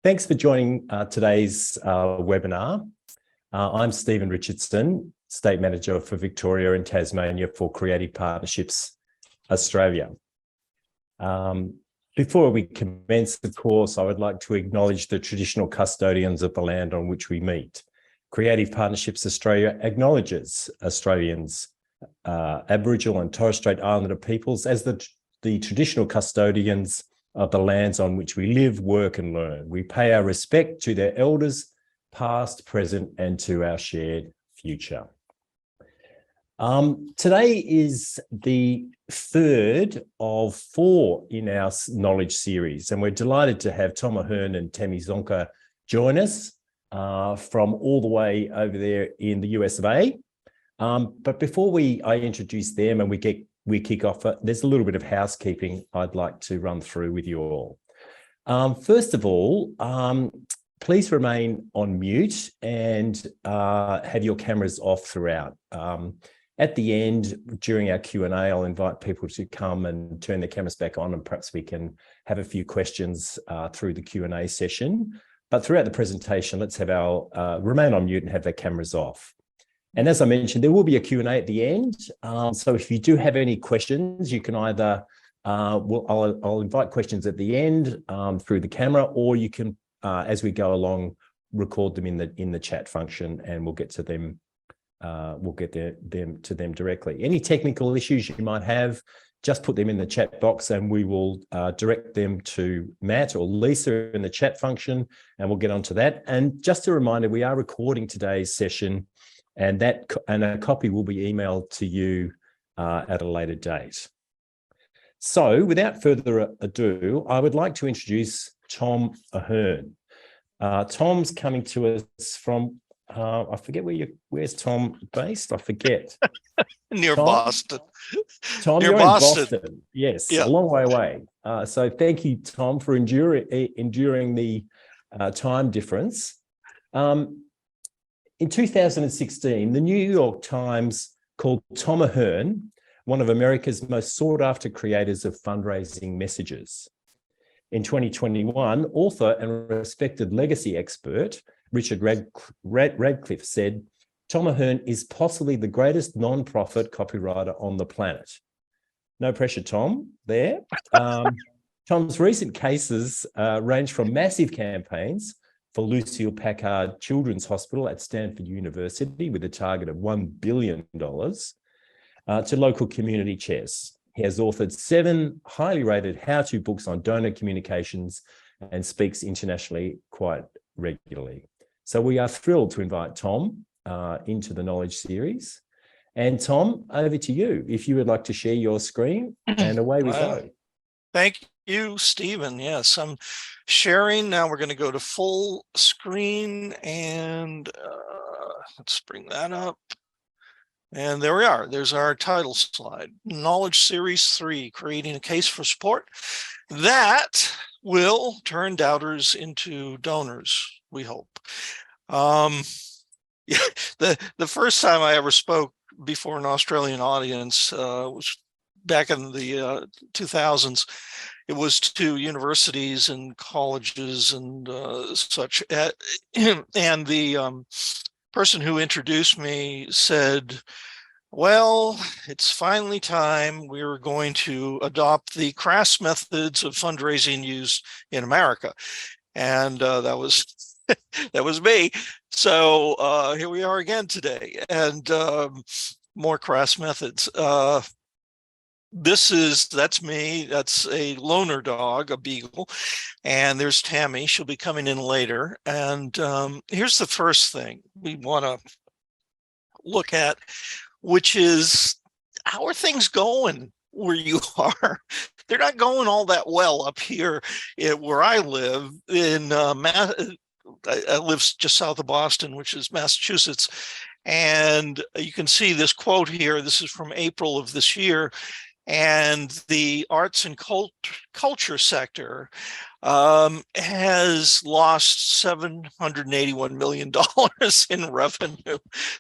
Thanks for joining today's webinar. I'm Stephen Richardson, State Manager for Victoria and Tasmania for Creative Partnerships Australia. Before we commence the course, I would like to acknowledge the traditional custodians of the land on which we meet. Creative Partnerships Australia acknowledges Australians, Aboriginal and Torres Strait Islander peoples as the traditional custodians of the lands on which we live, work and learn. We pay our respect to their elders, past, present and to our shared future. Today is the third of 4 in our knowledge series, and we're delighted to have Tom Ahern and Tammy Zonker join us from all the way over there in the US of A. But before I introduce them and we kick off, there's a little bit of housekeeping I'd like to run through with you all. First of all, please remain on mute and have your cameras off throughout. At the end, during our Q&A, I'll invite people to come and turn their cameras back on, and perhaps we can have a few questions through the Q&A session. But throughout the presentation, let's have our remain on mute and have their cameras off. And as I mentioned, there will be a Q&A at the end. So if you do have any questions, you can either, I'll invite questions at the end through the camera, or you can, as we go along, record them in the chat function, and we'll get to them. We'll get to them directly. Any technical issues you might have, just put them in the chat box and we will direct them to Matt or Lisa in the chat function, and we'll get onto that. And just a reminder, we are recording today's session, and a copy will be emailed to you at a later date. So without further ado, I would like to introduce Tom Ahern. Tom's coming to us from I forget where's Tom based? I forget. Near Boston. Tom, near you're Boston. In Boston. Yes, yeah. A long way away. So thank you, Tom, for enduring the time difference. In 2016, the New York Times called Tom Ahern one of America's most sought-after creators of fundraising messages. In 2021, author and respected legacy expert Richard Radcliffe said, Tom Ahern is possibly the greatest non-profit copywriter on the planet. No pressure, Tom, there. Tom's recent cases range from massive campaigns for Lucille Packard Children's Hospital at Stanford University with a target of $1 billion to local community chess. He has authored 7 highly rated how-to books on donor communications and speaks internationally quite regularly. So we are thrilled to invite Tom into the Knowledge Series. And Tom, over to you, if you would like to share your screen, and away we go. Thank you, Stephen. Yes, I'm sharing. Now we're going to go to full screen, and let's bring that up. And there we are. There's our title slide. Knowledge Series 3, Creating a Case for Support. That will turn doubters into donors, we hope. Yeah, the first time I ever spoke before an Australian audience was back in the 2000s. It was to universities and colleges and such. And the person who introduced me said, well, it's finally time. We're going to adopt the crass methods of fundraising used in America. And that was that was me. So here we are again today, and more crass methods. That's me. That's a loner dog, a beagle. And there's Tammy. She'll be coming in later. And here's the first thing we want to look at, which is, how are things going where you are? They're not going all that well up here where I live in I live just south of Boston, which is Massachusetts. And you can see this quote here. This is from April of this year. And the arts and culture sector has lost $781 million in revenue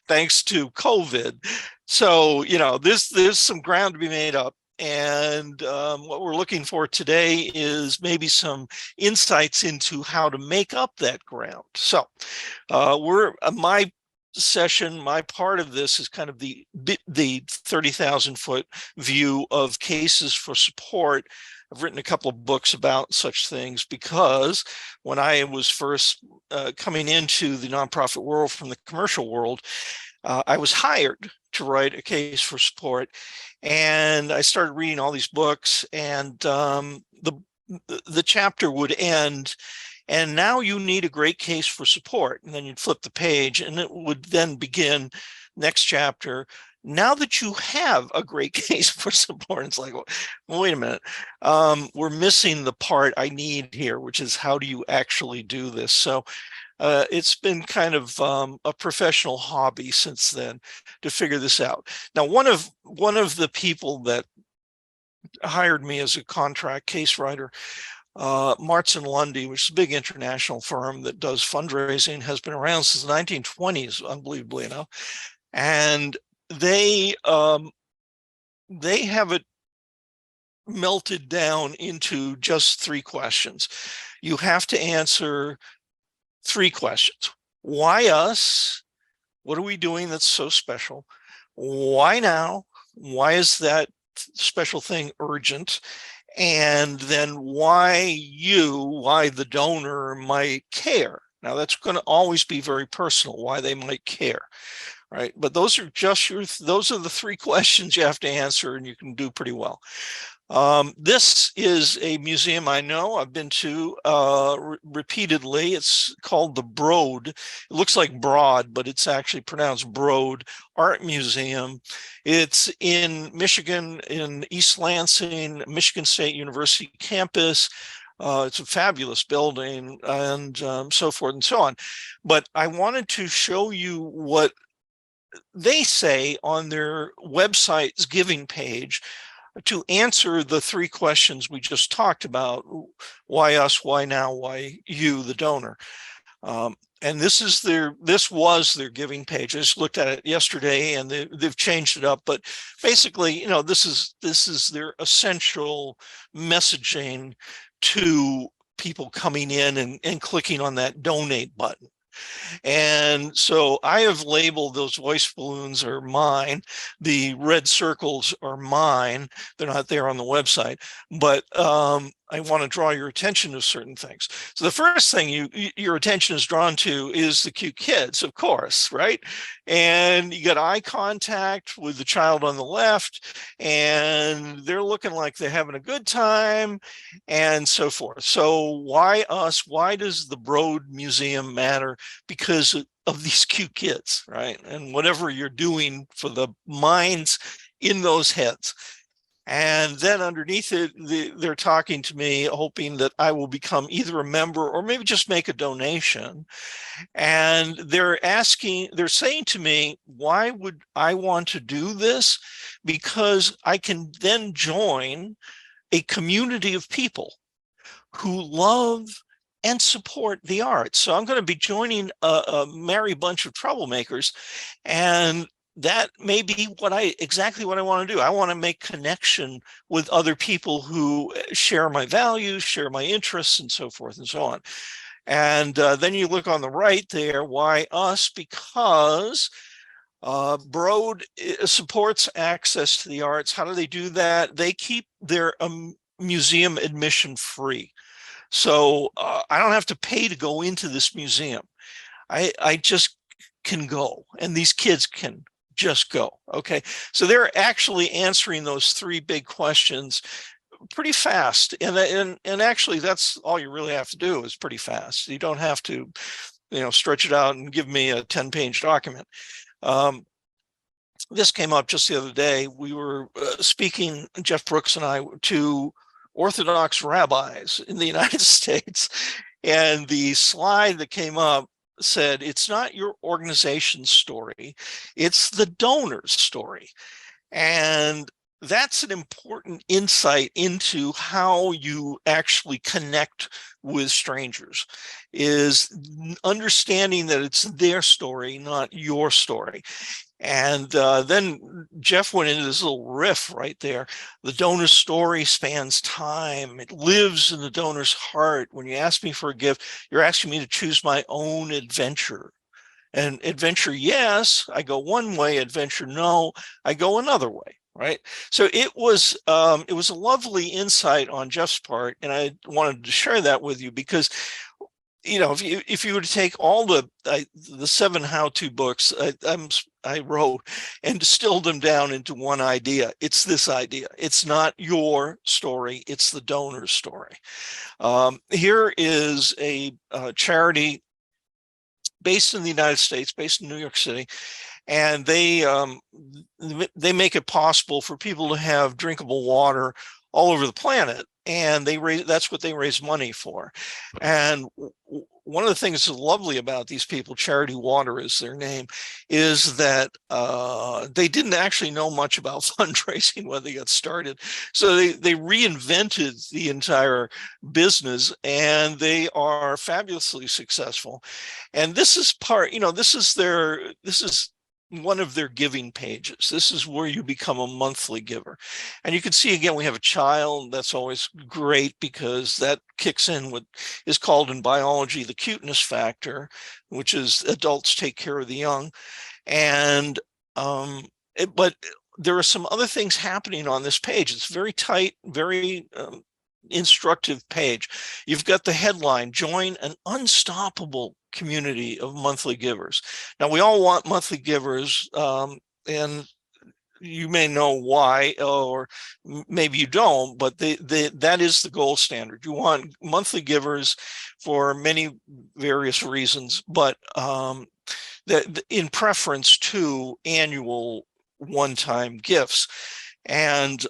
thanks to COVID. So, there's some ground to be made up. And what we're looking for today is maybe some insights into how to make up that ground. So my session, my part of this is kind of the 30,000 foot view of cases for support. I've written a couple of books about such things because when I was first coming into the nonprofit world from the commercial world, I was hired to write a case for support, and I started reading all these books, and the chapter would end, and now you need a great case for support, and then you'd flip the page, and it would then begin next chapter. Now that you have a great case for support, it's like, well, wait a minute, we're missing the part I need here, which is how do you actually do this? So it's been kind of a professional hobby since then to figure this out. Now, one of the people that hired me as a contract case writer, Martz and Lundy, which is a big international firm that does fundraising, has been around since the 1920s, unbelievably enough, and they have it melted down into just 3 questions. You have to answer 3 questions. Why us? What are we doing that's so special? Why now? Why is that special thing urgent? And then why the donor might care? Now that's going to always be very personal, why they might care, right? But those are the 3 questions you have to answer, and you can do pretty well. This is a museum I know I've been to repeatedly. It's called the Broad. It looks like Broad, but it's actually pronounced Broad Art Museum. It's in Michigan, in East Lansing, Michigan State University campus. It's a fabulous building, and so forth and so on. But I wanted to show you what they say on their website's giving page to answer the 3 questions we just talked about. Why us? Why now? Why you, the donor? And this was their giving page. I just looked at it yesterday, and they've changed it up. But basically, this is their essential messaging to people coming in and clicking on that donate button. And so I have labeled those voice balloons are mine. The red circles are mine. They're not there on the website, but I want to draw your attention to certain things. So the first thing your attention is drawn to is the cute kids, of course, right? And you got eye contact with the child on the left, and they're looking like they're having a good time, and so forth. So why us? Why does the Broad Museum matter? Because of these cute kids, right? And whatever you're doing for the minds in those heads. And then underneath it, they're talking to me, hoping that I will become either a member or maybe just make a donation. And they're saying to me, why would I want to do this? Because I can then join a community of people who love and support the arts. So I'm going to be joining a merry bunch of troublemakers, and that may be exactly what I want to do. I want to make connection with other people who share my values, share my interests, and so forth and so on. And then you look on the right there, why us? Because Broad supports access to the arts. How do they do that? They keep their museum admission free. So I don't have to pay to go into this museum. I just can go, and these kids can just go. Okay, so they're actually answering those 3 big questions pretty fast, and actually that's all you really have to do is pretty fast. You don't have to, stretch it out and give me a 10-page document. This came up just the other day. We were speaking, Jeff Brooks and I, to Orthodox rabbis in the United States, and the slide that came up said, it's not your organization's story, it's the donor's story. And that's an important insight into how you actually connect with strangers, is understanding that it's their story, not your story. And then Jeff went into this little riff right there. The donor's story spans time. It lives in the donor's heart. When you ask me for a gift, you're asking me to choose my own adventure. And adventure, yes, I go one way. Adventure, no, I go another way. Right. So it was a lovely insight on Jeff's part, and I wanted to share that with you because, you know, if you were to take all the 7 how-to books I wrote and distilled them down into one idea, it's this idea. It's not your story; it's the donor's story. Here is a charity based in the United States, based in New York City, and they make it possible for people to have drinkable water all over the planet, and that's what they raise money for. And one of the things that's lovely about these people, Charity Water is their name, is that they didn't actually know much about fundraising when they got started. So they reinvented the entire business, and they are fabulously successful. And this is this is one of their giving pages. This is where you become a monthly giver. And you can see, again, we have a child. That's always great because that kicks in what is called in biology the cuteness factor, which is adults take care of the young. And but there are some other things happening on this page. It's very tight, very instructive page. You've got the headline, join an unstoppable community of monthly givers. Now, we all want monthly givers, and you may know why, or maybe you don't, but that is the gold standard. You want monthly givers for many various reasons, but in preference to annual one-time gifts. And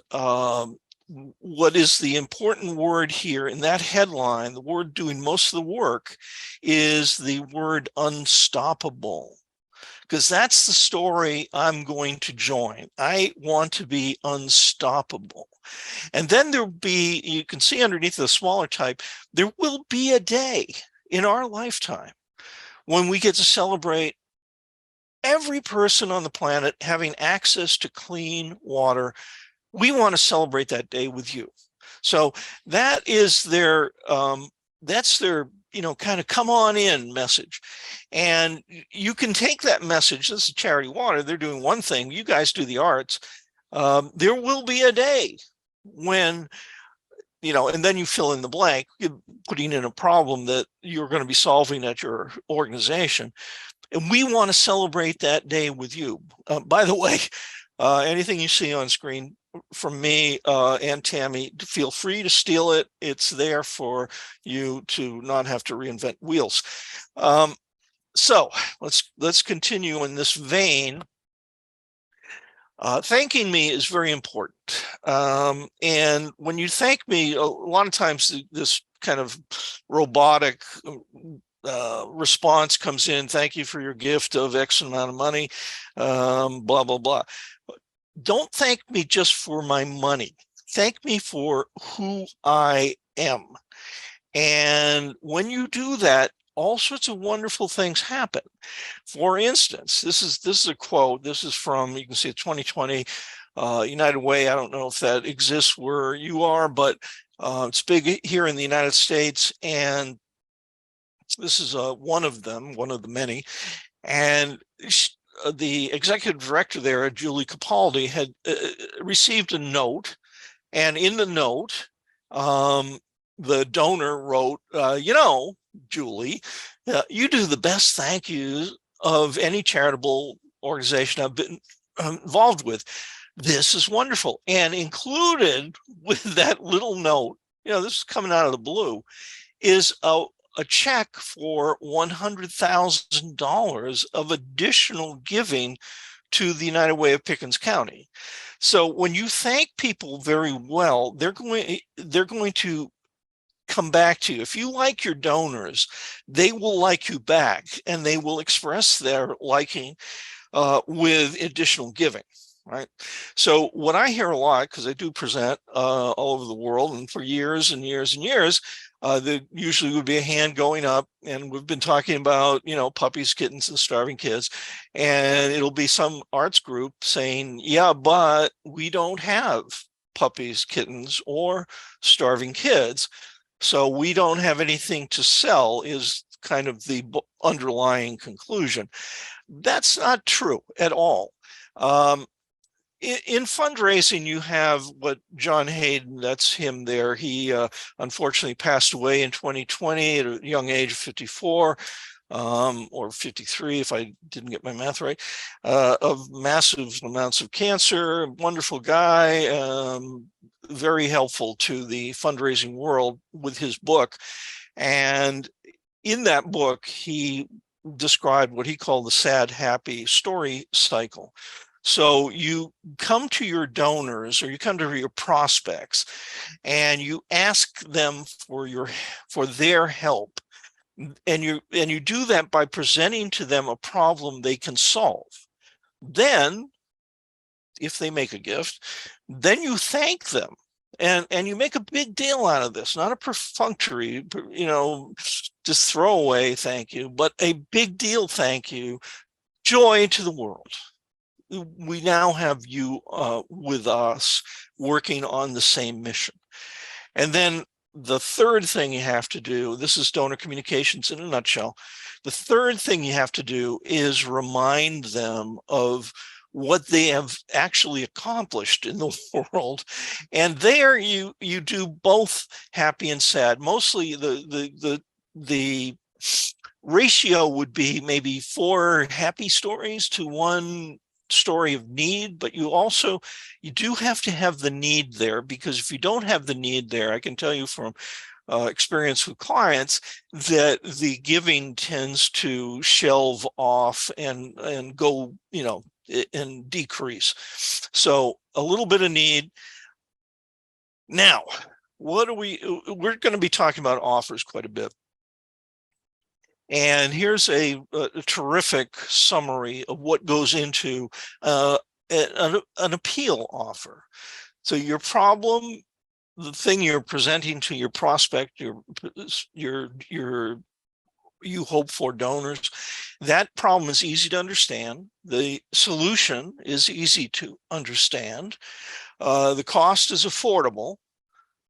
what is the important word here in that headline, the word doing most of the work, is the word unstoppable, because that's the story I'm going to join. I want to be unstoppable. And then there'll be, you can see underneath the smaller type, there will be a day in our lifetime when we get to celebrate every person on the planet having access to clean water. We want to celebrate that day with you. So that is that's their, kind of come on in message. And you can take that message. This is Charity Water. They're doing one thing. You guys do the arts. There will be a day when, and then you fill in the blank, putting in a problem that you're going to be solving at your organization. And we want to celebrate that day with you. By the way, anything you see on screen from me and Tammy, feel free to steal it. It's there for you to not have to reinvent wheels. So let's continue in this vein. Thanking me is very important. And when you thank me, a lot of times this kind of robotic response comes in. Thank you for your gift of X amount of money, blah, blah, blah. Don't thank me just for my money. Thank me for who I am. And when you do that, all sorts of wonderful things happen. For instance, this is a quote. This is from, you can see it, 2020 United Way. I don't know if that exists where you are, but it's big here in the United States. And this is one of them, one of the many. And the executive director there, Julie Capaldi, had received a note. And in the note, the donor wrote, Julie, you do the best thank you of any charitable organization I've been involved with. This is wonderful. And included with that little note, this is coming out of the blue, is a check for $100,000 of additional giving to the United Way of Pickens County. So when you thank people very well, they're going to come back to you. If you like your donors, they will like you back, and they will express their liking with additional giving. right? So what I hear a lot, because I do present all over the world, and for years and years and years, there usually would be a hand going up, and we've been talking about, puppies, kittens, and starving kids, and it'll be some arts group saying, yeah, but we don't have puppies, kittens, or starving kids, so we don't have anything to sell, is kind of the underlying conclusion. That's not true at all. In fundraising, you have what John Hayden, that's him there. He unfortunately passed away in 2020 at a young age of 54, or 53, if I didn't get my math right, of massive amounts of cancer. Wonderful guy, very helpful to the fundraising world with his book. And in that book, he described what he called the sad, happy story cycle. So you come to your donors, or you come to your prospects, and you ask them for their help. And you do that by presenting to them a problem they can solve. Then, if they make a gift, then you thank them. And you make a big deal out of this, not a perfunctory, just throwaway thank you, but a big deal thank you. Joy to the world. We now have you with us working on the same mission. And then the third thing you have to do, this is donor communications in a nutshell. The third thing you have to do is remind them of what they have actually accomplished in the world. And there you do both happy and sad. Mostly the ratio would be maybe 4 happy stories to 1 story of need, but you do have to have the need there, because if you don't have the need there, I can tell you from experience with clients that the giving tends to shelve off and go, and decrease. So a little bit of need. Now, we're going to be talking about offers quite a bit. And here's a terrific summary of what goes into an appeal offer. So your problem, the thing you're presenting to your prospect, you hope for donors, that problem is easy to understand. The solution is easy to understand. The cost is affordable.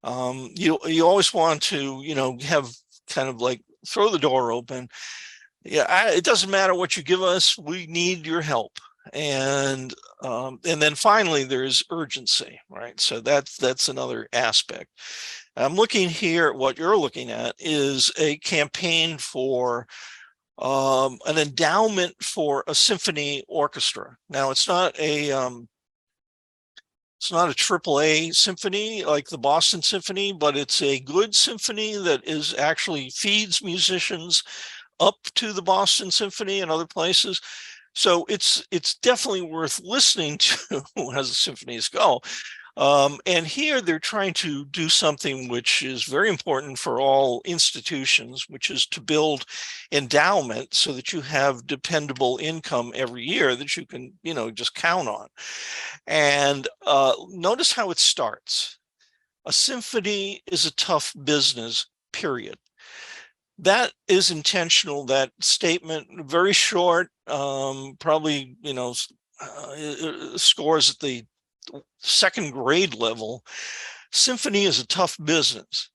You always want to, have kind of like throw the door open. Yeah, it doesn't matter what you give us. We need your help. And then finally, there's urgency, right? So that's another aspect. I'm looking here at what you're looking at is a campaign for an endowment for a symphony orchestra. Now, it's not a AAA symphony like the Boston Symphony, but it's a good symphony that is actually feeds musicians up to the Boston Symphony and other places. So it's definitely worth listening to as the symphonies go. And here they're trying to do something which is very important for all institutions, which is to build endowment so that you have dependable income every year that you can, just count on. And notice how it starts. A symphony is a tough business, period. That is intentional, that statement, very short, probably, scores at the 2nd grade level. Symphony is a tough business.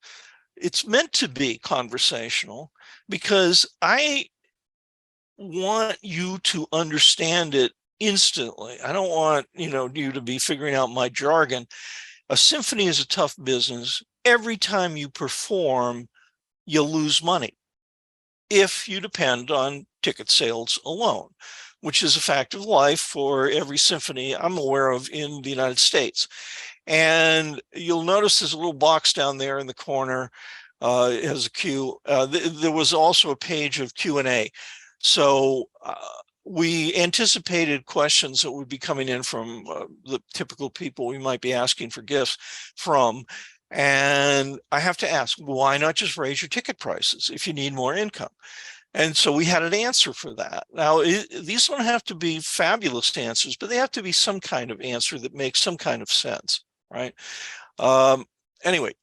It's meant to be conversational because I want you to understand it instantly. I don't want, you to be figuring out my jargon. A symphony is a tough business. Every time you perform, you lose money if you depend on ticket sales alone, which is a fact of life for every symphony I'm aware of in the United States. And you'll notice there's a little box down there in the corner. It has a Q. There was also a page of Q&A. So we anticipated questions that would be coming in from the typical people we might be asking for gifts from. And I have to ask, why not just raise your ticket prices if you need more income? And so we had an answer for that. Now, these don't have to be fabulous answers, but they have to be some kind of answer that makes some kind of sense, right? Anyway,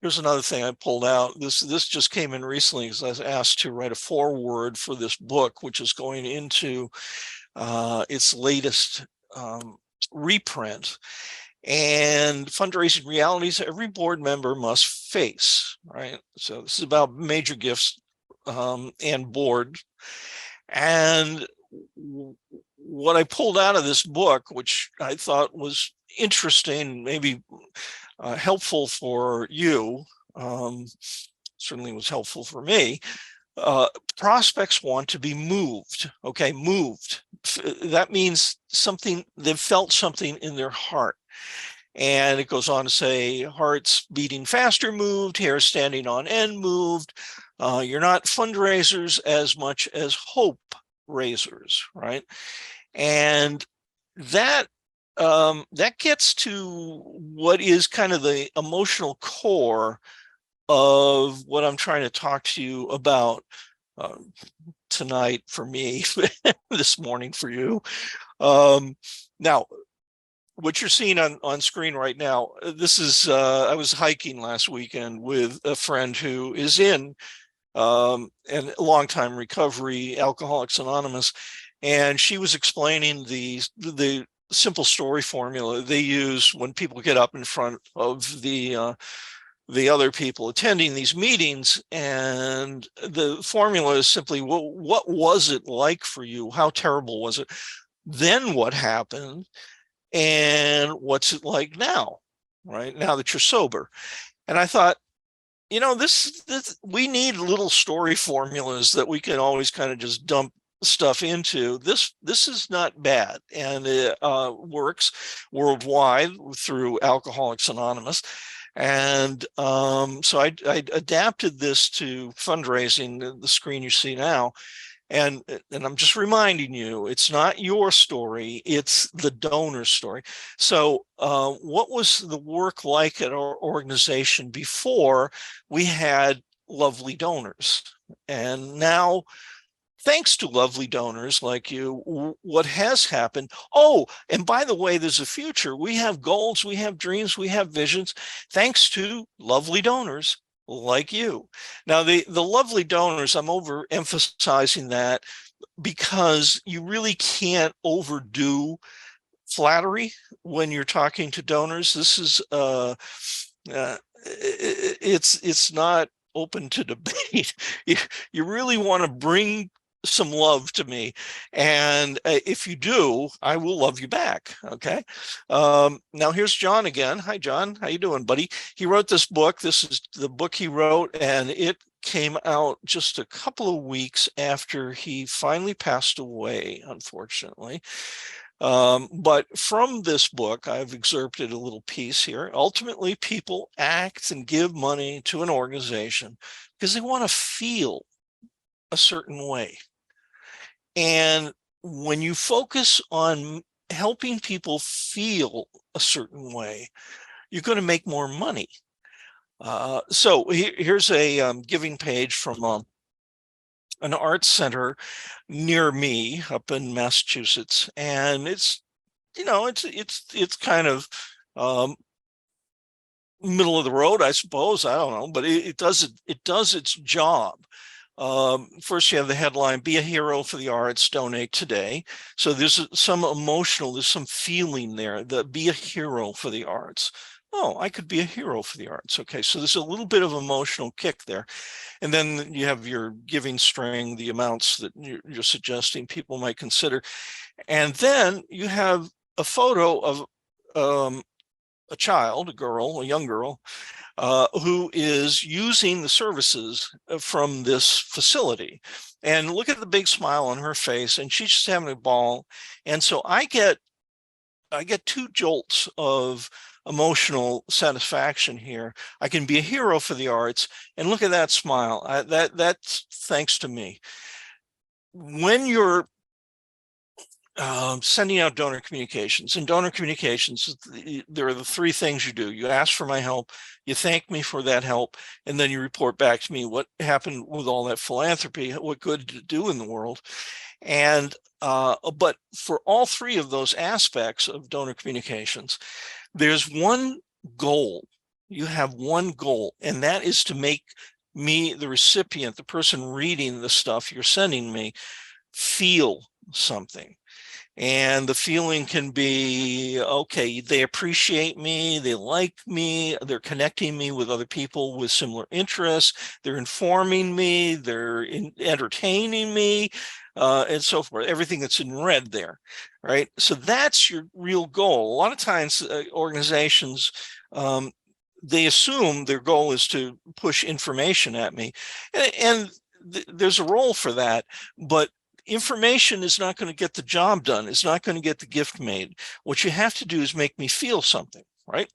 here's another thing I pulled out. This just came in recently because I was asked to write a foreword for this book, which is going into its latest reprint. And fundraising realities every board member must face, right? So this is about major gifts and board. And what I pulled out of this book, which I thought was interesting, maybe helpful for you, certainly was helpful for me. Prospects want to be moved. Okay, moved. That means something, they've felt something in their heart. And it goes on to say, hearts beating faster moved, hair standing on end moved. You're not fundraisers as much as hope raisers, right? And that that gets to what is kind of the emotional core of what I'm trying to talk to you about tonight for me, this morning for you. Now, what you're seeing on screen right now, this is, I was hiking last weekend with a friend who is in and longtime recovery, Alcoholics Anonymous, and she was explaining the simple story formula they use when people get up in front of the other people attending these meetings. And the formula is simply, what was it like for you? How terrible was it? Then what happened? And what's it like now, right? Now that you're sober. And I thought, you know, this we need little story formulas that we can always kind of just dump stuff into. This is not bad, and it works worldwide through Alcoholics Anonymous. And so I adapted this to fundraising, the screen you see now. And I'm just reminding you, it's not your story, it's the donor's story. So what was the work like at our organization before we had lovely donors? And now, thanks to lovely donors like you, what has happened? Oh, and by the way, there's a future. We have goals, we have dreams, we have visions, thanks to lovely donors like you. Now, the lovely donors, I'm overemphasizing that because you really can't overdo flattery when you're talking to donors. This is it's not open to debate. You really want to bring some love to me, and if you do, I will love you back. Okay. Now here's John again. Hi, John. How you doing, buddy? He wrote this book. This is the book he wrote, and it came out just a couple of weeks after he finally passed away, unfortunately. But from this book, I've excerpted a little piece here. Ultimately, people act and give money to an organization because they want to feel a certain way. And when you focus on helping people feel a certain way, you're going to make more money. So here's a giving page from an art center near me up in Massachusetts, and it's, you know, it's kind of middle of the road, I suppose. I don't know, but it does its job. First, you have the headline, "Be a hero for the arts, donate today." So there's some emotional, there's some feeling there, the be a hero for the arts. Oh, I could be a hero for the arts. Okay, so there's a little bit of emotional kick there. And then you have your giving string, the amounts that you're suggesting people might consider. And then you have a photo of a child, a young girl, who is using the services from this facility. And look at the big smile on her face, and she's just having a ball. And so I get two jolts of emotional satisfaction here. I can be a hero for the arts, and look at that smile. That's thanks to me. When you're sending out donor communications. In donor communications, there are the three things you do. You ask for my help, you thank me for that help, and then you report back to me what happened with all that philanthropy, what good to do in the world. And but for all three of those aspects of donor communications, there's one goal. You have one goal, and that is to make me, the recipient, the person reading the stuff you're sending me, feel something. And the feeling can be, okay, they appreciate me, they like me, they're connecting me with other people with similar interests, they're informing me, they're entertaining me, and so forth, everything that's in red there, right? So that's your real goal. A lot of times organizations, they assume their goal is to push information at me, and there's a role for that, but information is not going to get the job done. It's not going to get the gift made. What you have to do is make me feel something, right?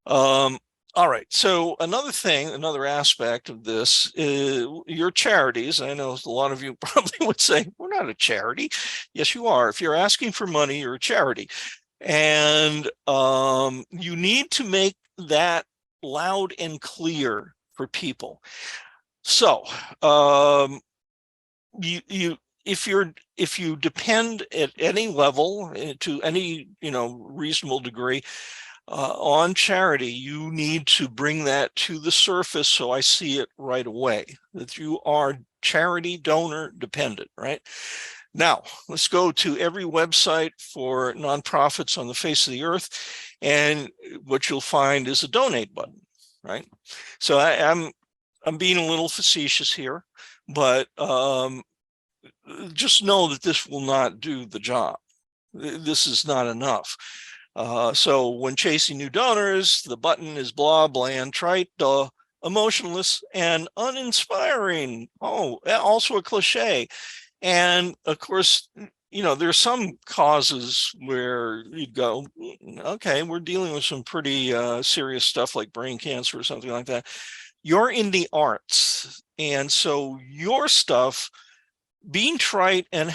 All right. So another aspect of this is your charities. I know a lot of you probably would say, we're not a charity. Yes, you are. If you're asking for money, you're a charity. And you need to make that loud and clear for people. So if you depend at any level to any reasonable degree on charity, you need to bring that to the surface so I see it right away, that you are charity donor dependent, right? Now, let's go to every website for nonprofits on the face of the earth, and what you'll find is a donate button, right? So I'm being a little facetious here, but just know that this will not do the job. This is not enough. So when chasing new donors, the button is blah, bland, trite, emotionless, and uninspiring. Oh, also a cliche. And of course, there's some causes where you'd go, okay, we're dealing with some pretty serious stuff like brain cancer or something like that. You're in the arts. And so your stuff, being trite and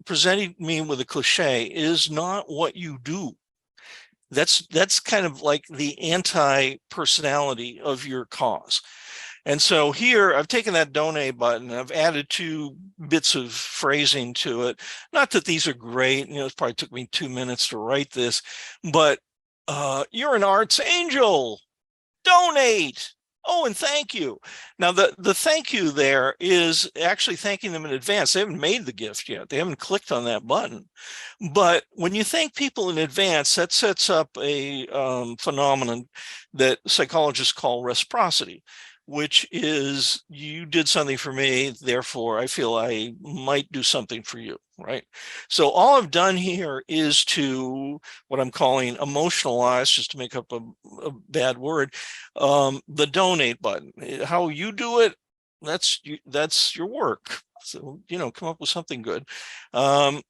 presenting me with a cliche is not what you do. That's kind of like the anti-personality of your cause. And so here I've taken that donate button, I've added 2 bits of phrasing to it. Not that these are great, it probably took me 2 minutes to write this, but you're an arts angel, donate. Oh, and thank you. Now, the thank you there is actually thanking them in advance. They haven't made the gift yet. They haven't clicked on that button. But when you thank people in advance, that sets up a phenomenon that psychologists call reciprocity, which is you did something for me, therefore I feel I might do something for you, right? So all I've done here is to what I'm calling emotionalize, just to make up a bad word, the donate button. How you do it, that's your work. So, come up with something good. All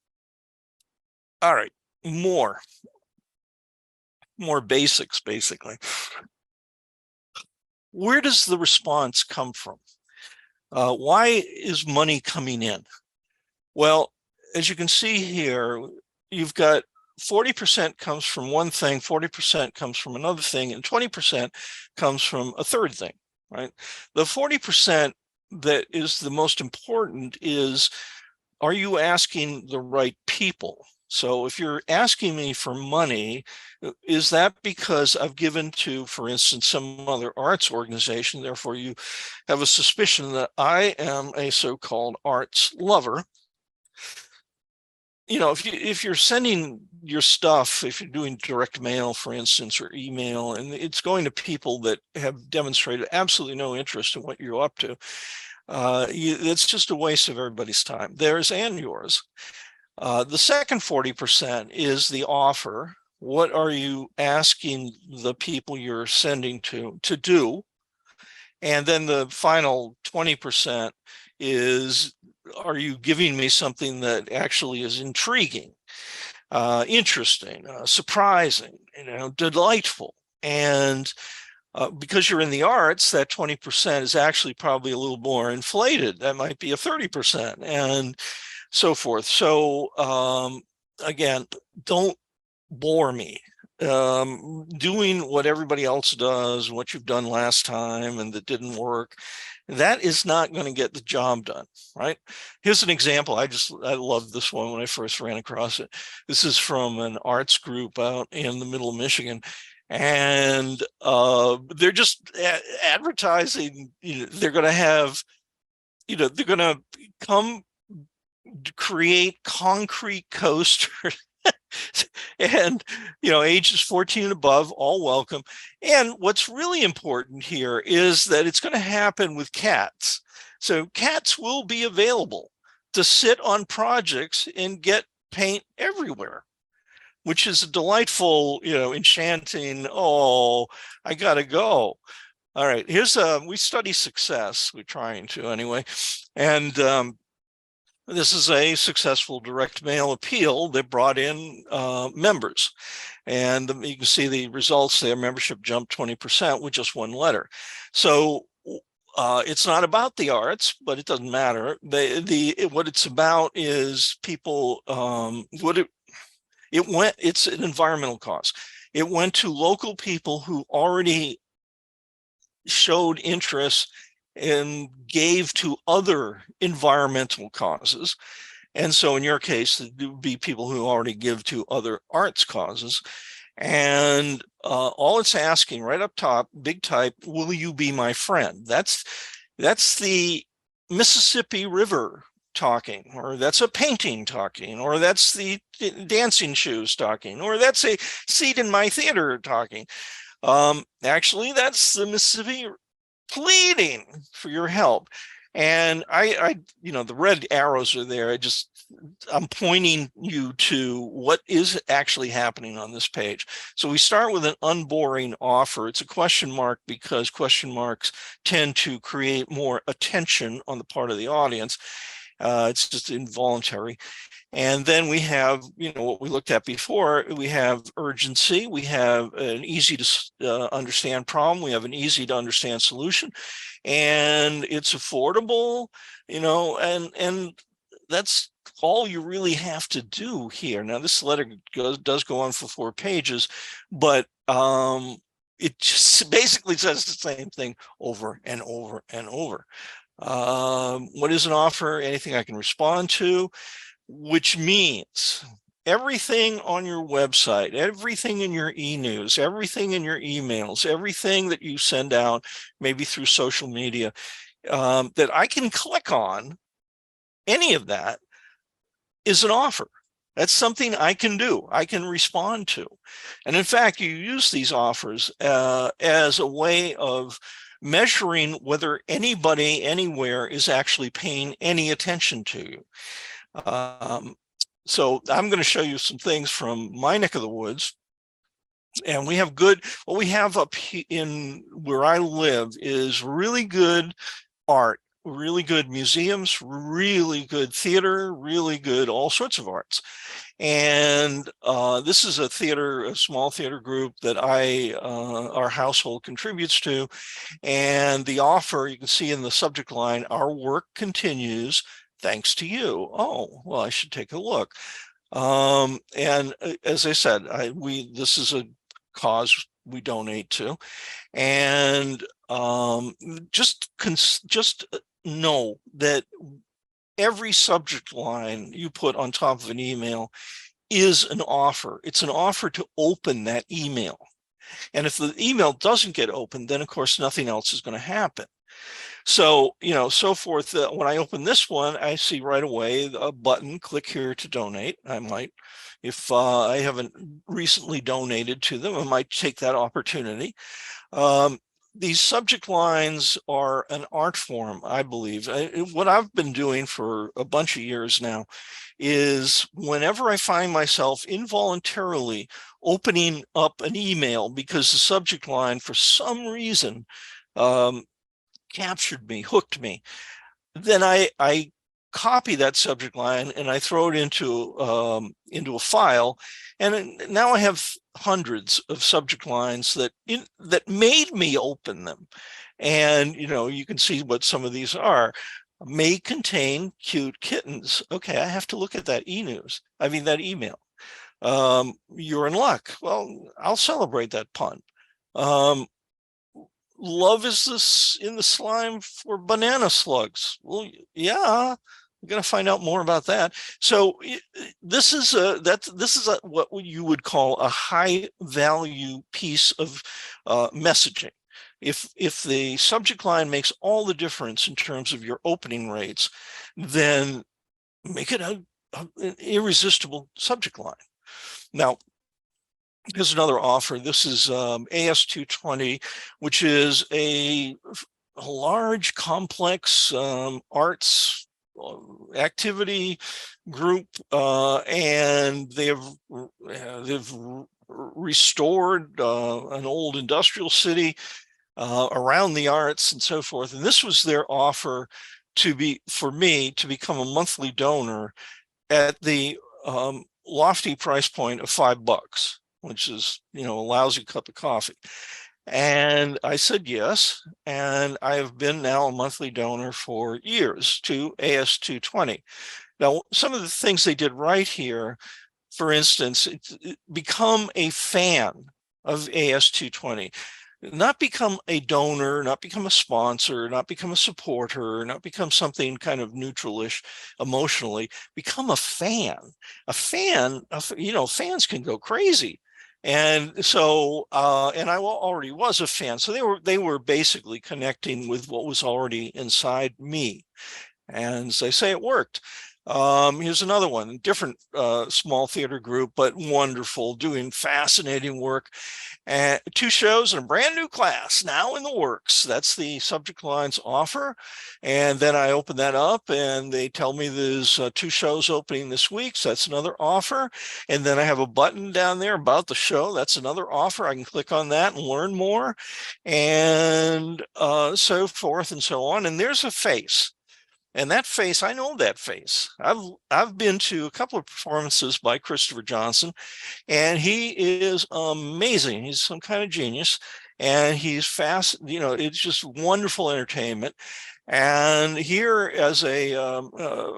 right, more basics, basically. Where does the response come from? Why is money coming in? Well, as you can see here, you've got 40% comes from one thing, 40% comes from another thing, and 20% comes from a third thing, right? The 40% that is the most important is, are you asking the right people? So if you're asking me for money, is that because I've given to, for instance, some other arts organization, therefore you have a suspicion that I am a so-called arts lover? If you're sending your stuff, if you're doing direct mail, for instance, or email, and it's going to people that have demonstrated absolutely no interest in what you're up to, it's just a waste of everybody's time, theirs and yours. The second 40% is the offer. What are you asking the people you're sending to do? And then the final 20% is, are you giving me something that actually is intriguing, interesting, surprising, delightful? And because you're in the arts, that 20% is actually probably a little more inflated. That might be a 30%. And so forth. So again, don't bore me doing what everybody else does, what you've done last time and that didn't work. That is not going to get the job done, right? Here's an example. I love this one when I first ran across it. This is from an arts group out in the middle of Michigan. And they're just advertising, they're going to have, they're going to come create concrete coasters and ages 14 and above, all welcome. And what's really important here is that it's going to happen with cats. So cats will be available to sit on projects and get paint everywhere, which is a delightful, enchanting, oh, I gotta go. All right, here's we study success, we're trying to anyway. And this is a successful direct mail appeal that brought in members. And you can see the results there. Membership jumped 20% with just one letter. So it's not about the arts, but it doesn't matter. What it's about is people, it's an environmental cause. It went to local people who already showed interest and gave to other environmental causes. And so in your case, it would be people who already give to other arts causes. And all it's asking right up top, big type, will you be my friend? That's the Mississippi River talking, or that's a painting talking, or that's the dancing shoes talking, or that's a seat in my theater talking. Actually, that's the Mississippi pleading for your help. And I the red arrows are there. I'm pointing you to what is actually happening on this page. So we start with an unboring offer. It's a question mark because question marks tend to create more attention on the part of the audience. It's just involuntary. And then we have, what we looked at before, we have urgency, we have an easy to understand problem, we have an easy to understand solution, and it's affordable, and that's all you really have to do here. Now, this letter does go on for 4 pages, but it just basically says the same thing over and over and over. What is an offer? Anything I can respond to, which means everything on your website, everything in your e-news, everything in your emails, everything that you send out, maybe through social media, that I can click on, any of that is an offer. That's something I can do, I can respond to. And in fact, you use these offers as a way of measuring whether anybody anywhere is actually paying any attention to you. So I'm going to show you some things from my neck of the woods. And we have what we have up in where I live is really good art, really good museums, really good theater, really good all sorts of arts. And this is a small theater group that our household contributes to. And the offer, you can see in the subject line, our work continues thanks to you. Oh, well, I should take a look. And as I said, this is a cause we donate to. And just know that every subject line you put on top of an email is an offer. It's an offer to open that email. And if the email doesn't get opened, then of course nothing else is going to happen. So, so forth. When I open this one, I see right away a button, click here to donate. I might, if I haven't recently donated to them, I might take that opportunity. These subject lines are an art form, I believe. What I've been doing for a bunch of years now is whenever I find myself involuntarily opening up an email because the subject line, for some reason, captured me, hooked me, then I copy that subject line and I throw it into a file, and now I have hundreds of subject lines that made me open them. And you can see what some of these are. may contain cute kittens. Okay, I have to look at that that email. You're in luck. Well, I'll celebrate that pun. Love is this in the slime for banana slugs. Well, yeah, we're going to find out more about that. So this is what you would call a high value piece of messaging. If the subject line makes all the difference in terms of your opening rates, then make it an irresistible subject line. Now, here's another offer. This is AS220, which is a large, complex arts activity group, and they've restored an old industrial city around the arts and so forth. And this was their offer for me to become a monthly donor at the lofty price point of $5, which is, a lousy cup of coffee. And I said yes, and I have been now a monthly donor for years to AS220. Now, some of the things they did right here, for instance, become a fan of AS220. Not become a donor, not become a sponsor, not become a supporter, not become something kind of neutralish emotionally, become a fan. A fan, fans can go crazy. And so, and I already was a fan. So they were basically connecting with what was already inside me. And as I say, it worked. Here's another one, different small theater group, but wonderful, doing fascinating work. And 2 shows and a brand new class now in the works. That's the subject line's offer. And then I open that up and they tell me there's 2 shows opening this week. So that's another offer. And then I have a button down there about the show. That's another offer. I can click on that and learn more, and so forth and so on. And there's a face. And that face, I know that face. I've been to a couple of performances by Christopher Johnson, and he is amazing. He's some kind of genius, and he's fast. It's just wonderful entertainment. And here, as a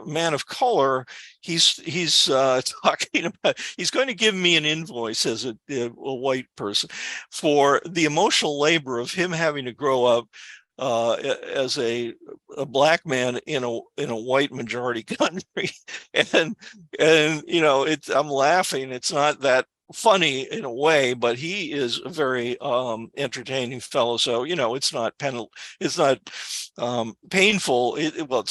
man of color, he's talking about, he's going to give me an invoice as a white person for the emotional labor of him having to grow up as a black man in a white majority country. and I'm laughing. It's not that funny in a way, but he is a very entertaining fellow. So it's not painful. It's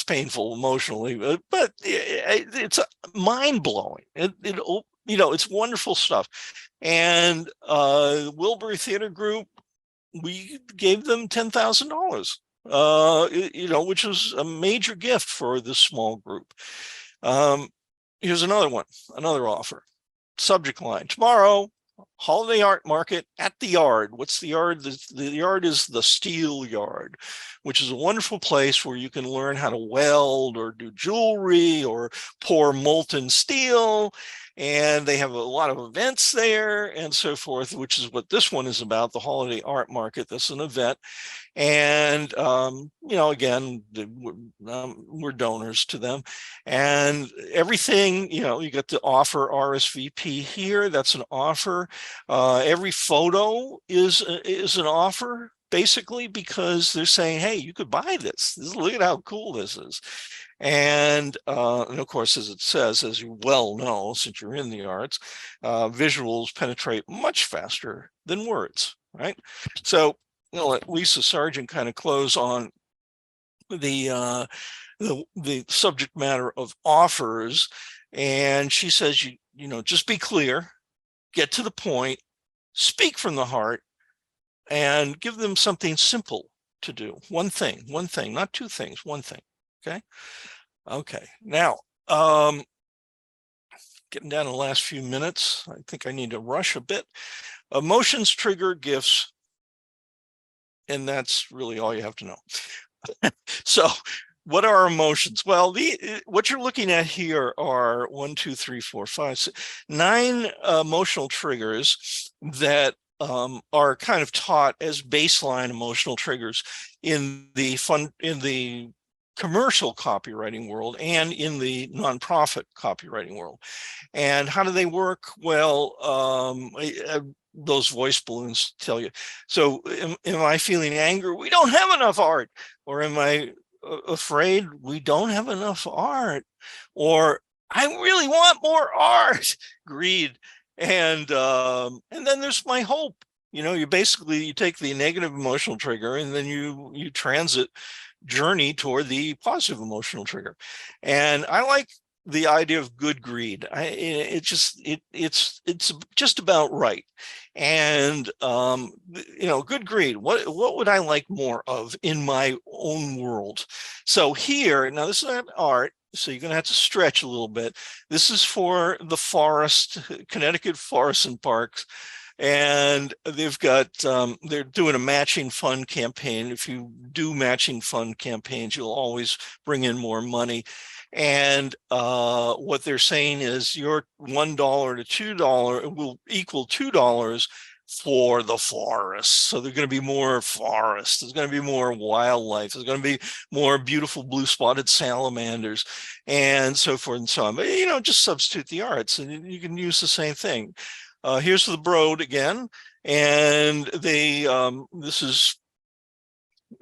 painful emotionally, but it's mind-blowing. It's wonderful stuff. And Wilbury Theater Group, we gave them $10,000, which was a major gift for this small group. Here's another one, another offer. Subject line: tomorrow, holiday art market at the Yard. What's the Yard? The Yard is the Steel Yard, which is a wonderful place where you can learn how to weld or do jewelry or pour molten steel. And they have a lot of events there and so forth, which is what this one is about, the Holiday Art Market. That's an event. And, again, we're donors to them. And everything, you get to offer RSVP here. That's an offer. Every photo is an offer, basically, because they're saying, hey, you could buy this. Look at how cool this is. And of course, as it says, as you well know, since you're in the arts, visuals penetrate much faster than words, right? So let Lisa Sargent kind of close on the subject matter of offers. And she says, just be clear, get to the point, speak from the heart, and give them something simple to do. One thing, not 2 things, one thing. Okay. Now, getting down to the last few minutes. I think I need to rush a bit. Emotions trigger gifts. And that's really all you have to know. So what are emotions? Well, what you're looking at here are 1, 2, 3, 4, 5, 6, 9 emotional triggers that are kind of taught as baseline emotional triggers in the commercial copywriting world and in the nonprofit copywriting world. And how do they work? Well, those voice balloons tell you. So am I feeling anger? We don't have enough art. Or am I afraid? We don't have enough art. Or I really want more art. Greed. And then there's my hope. You basically, you take the negative emotional trigger and then you transit journey toward the positive emotional trigger. And I like the idea of good greed. It's just about right. And good greed. What would I like more of in my own world? So here, now this is not art, so you're going to have to stretch a little bit. This is for the forest, Connecticut Forests and Parks. And they've got they're doing a matching fund campaign. If you do matching fund campaigns, you'll always bring in more money. And what they're saying is your $1 to $2 will equal $2 for the forest. So there's going to be more forest. There's going to be more wildlife. There's going to be more beautiful blue spotted salamanders and so forth and so on. But, just substitute the arts and you can use the same thing. Here's the Broad again, and this is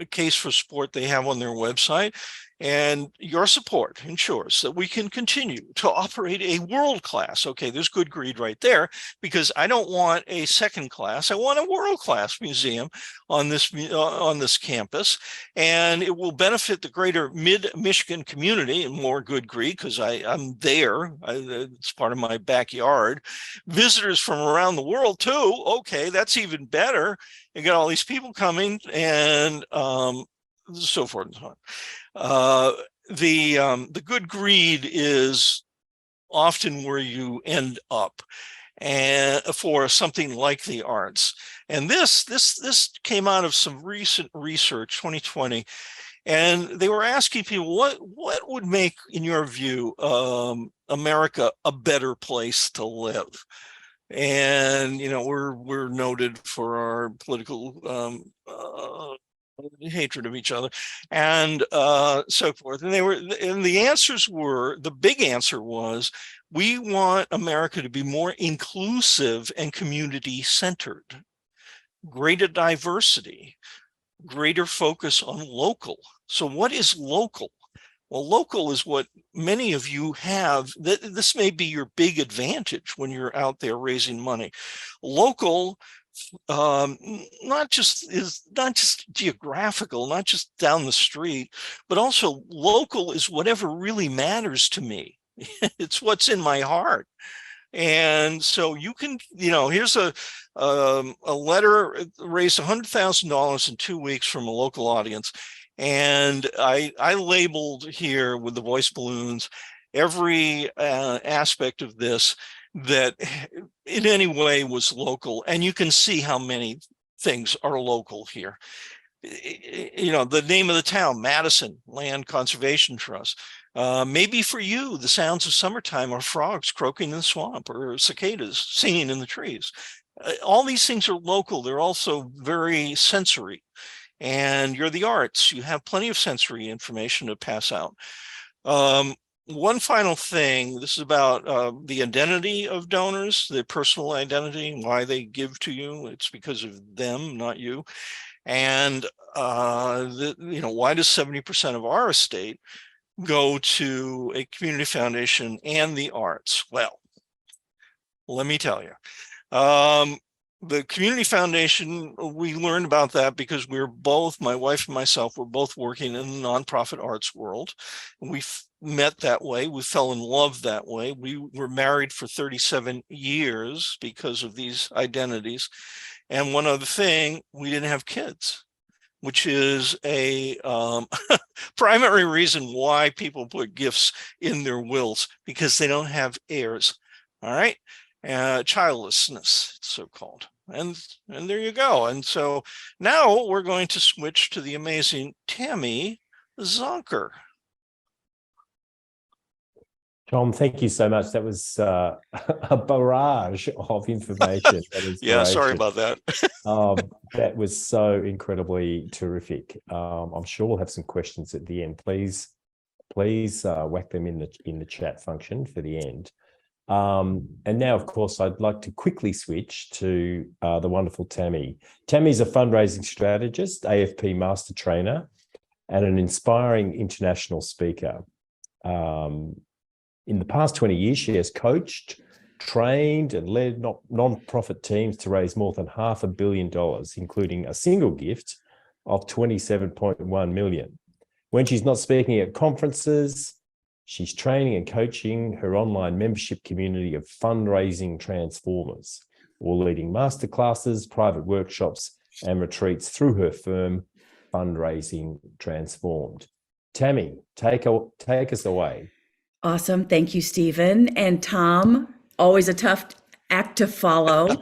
a case for sport they have on their website. And your support ensures that we can continue to operate a world class. Okay, there's good greed right there, because I don't want a second class. I want a world class museum on this campus, and it will benefit the greater Mid-Michigan community. And more good greed because I'm there. It's part of my backyard. Visitors from around the world too. Okay, that's even better. You got all these people coming, and so forth and so on. The good greed is often where you end up, and for something like the arts. And this came out of some recent research, 2020, and they were asking people what would make, in your view, America a better place to live. And we're noted for our political hatred of each other and so forth. And the answers were, the big answer was, we want America to be more inclusive and community centered, greater diversity, greater focus on local. So what is local? Well, local is what many of you have. This may be your big advantage when you're out there raising money. Local not just geographical, not just down the street, but also local is whatever really matters to me. It's what's in my heart. And so you can, here's a letter, raised $100,000 in 2 weeks from a local audience. And I labeled here with the voice balloons every aspect of this that in any way was local. And you can see how many things are local here. The name of the town, Madison Land Conservation Trust. Maybe for you, the sounds of summertime are frogs croaking in the swamp or cicadas singing in the trees. All these things are local. They're also very sensory. And you're the arts. You have plenty of sensory information to pass out. One final thing, this is about the identity of donors, their personal identity, why they give to you. It's because of them, not you. And, why does 70% of our estate go to a community foundation and the arts? Well, let me tell you. The community foundation, we learned about that because we're both, my wife and myself, were both working in the nonprofit arts world. We met that way. We fell in love that way. We were married for 37 years because of these identities. And one other thing, we didn't have kids, which is a primary reason why people put gifts in their wills, because they don't have heirs. All right. Childlessness, so-called. And there you go. And so now we're going to switch to the amazing Tammy Zonker. Tom, thank you so much. That was a barrage of information. Yeah, sorry about that. That was so incredibly terrific. I'm sure we'll have some questions at the end. Please whack them in the chat function for the end. And now, of course, I'd like to quickly switch to the wonderful Tammy. Tammy's a fundraising strategist, AFP master trainer, and an inspiring international speaker. In the past 20 years, she has coached, trained, and led non-profit teams to raise more than $500 million, including a single gift of $27.1 million. When she's not speaking at conferences, she's training and coaching her online membership community of fundraising transformers, or leading masterclasses, private workshops, and retreats through her firm, Fundraising Transformed. Tammy, take us away. Awesome. Thank you, Stephen. And Tom, always a tough act to follow.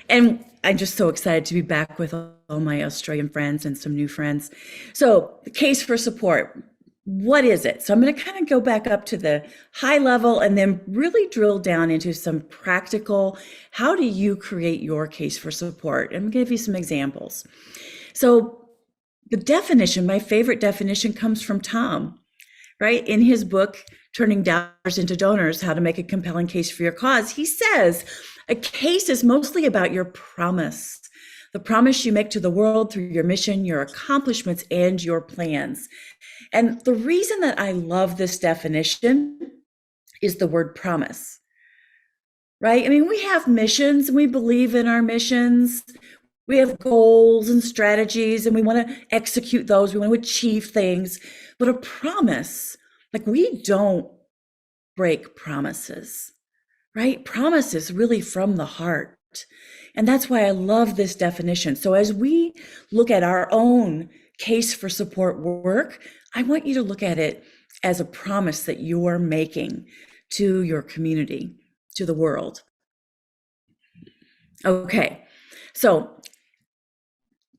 And I'm just so excited to be back with all my Australian friends and some new friends. So the case for support, what is it? So I'm going to kind of go back up to the high level and then really drill down into some practical, how do you create your case for support? I'm going to give you some examples. So the definition, my favorite definition, comes from Tom. Right? In his book, Turning Doubters into Donors, How to Make a Compelling Case for Your Cause, he says, a case is mostly about your promise, the promise you make to the world through your mission, your accomplishments, and your plans. And the reason that I love this definition is the word promise, right? I mean, we have missions and we believe in our missions. We have goals and strategies and we want to execute those. We want to achieve things. But a promise, like, we don't break promises, right? Promises really from the heart. And that's why I love this definition. So as we look at our own case for support work, I want you to look at it as a promise that you're making to your community, to the world. Okay, so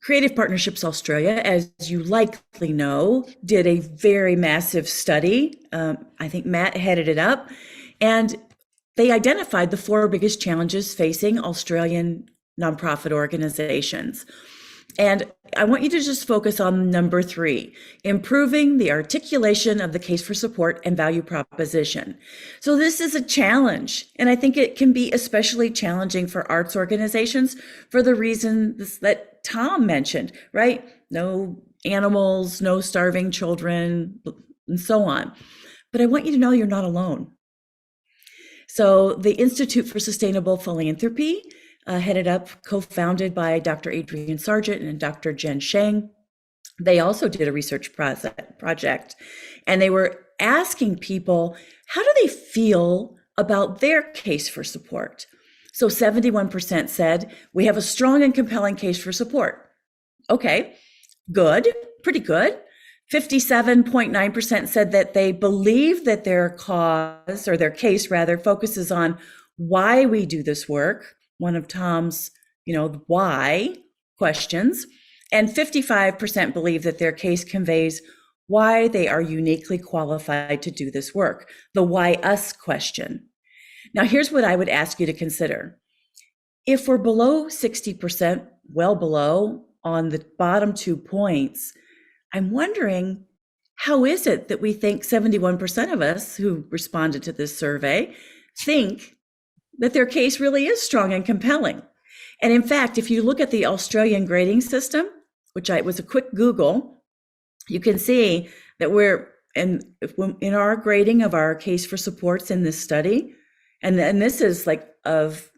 Creative Partnerships Australia, as you likely know, did a very massive study. I think Matt headed it up, and they identified the 4 biggest challenges facing Australian nonprofit organizations. And I want you to just focus on number 3, improving the articulation of the case for support and value proposition. So this is a challenge, and I think it can be especially challenging for arts organizations for the reasons that Tom mentioned, right? No animals, no starving children, and so on. But I want you to know you're not alone. So the Institute for Sustainable Philanthropy, headed up, co-founded by Dr. Adrian Sargent and Dr. Jen Sheng. They also did a research project, and they were asking people, how do they feel about their case for support? So 71% said, we have a strong and compelling case for support. Okay, good, pretty good. 57.9% said that they believe that their cause, or their case rather, focuses on why we do this work, one of Tom's, why questions. And 55% believe that their case conveys why they are uniquely qualified to do this work, the why us question. Now, here's what I would ask you to consider. If we're below 60%, well below on the bottom 2 points, I'm wondering, how is it that we think 71% of us who responded to this survey think that their case really is strong and compelling? And in fact, if you look at the Australian grading system, which was a quick Google, you can see that we're in our grading of our case for supports in this study, and this is like of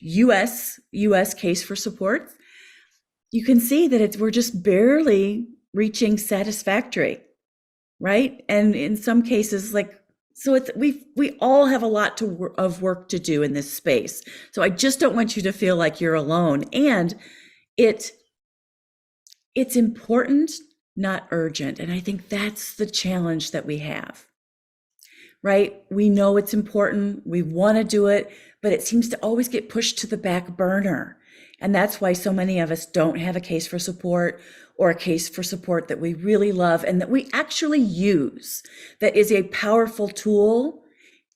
US case for support, you can see that we're just barely reaching satisfactory, right? And in some cases, we all have a lot of work to do in this space. So I just don't want you to feel like you're alone. And it's important, not urgent. And I think that's the challenge that we have, right? We know it's important, we want to do it, but it seems to always get pushed to the back burner. And that's why so many of us don't have a case for support, or a case for support that we really love and that we actually use, that is a powerful tool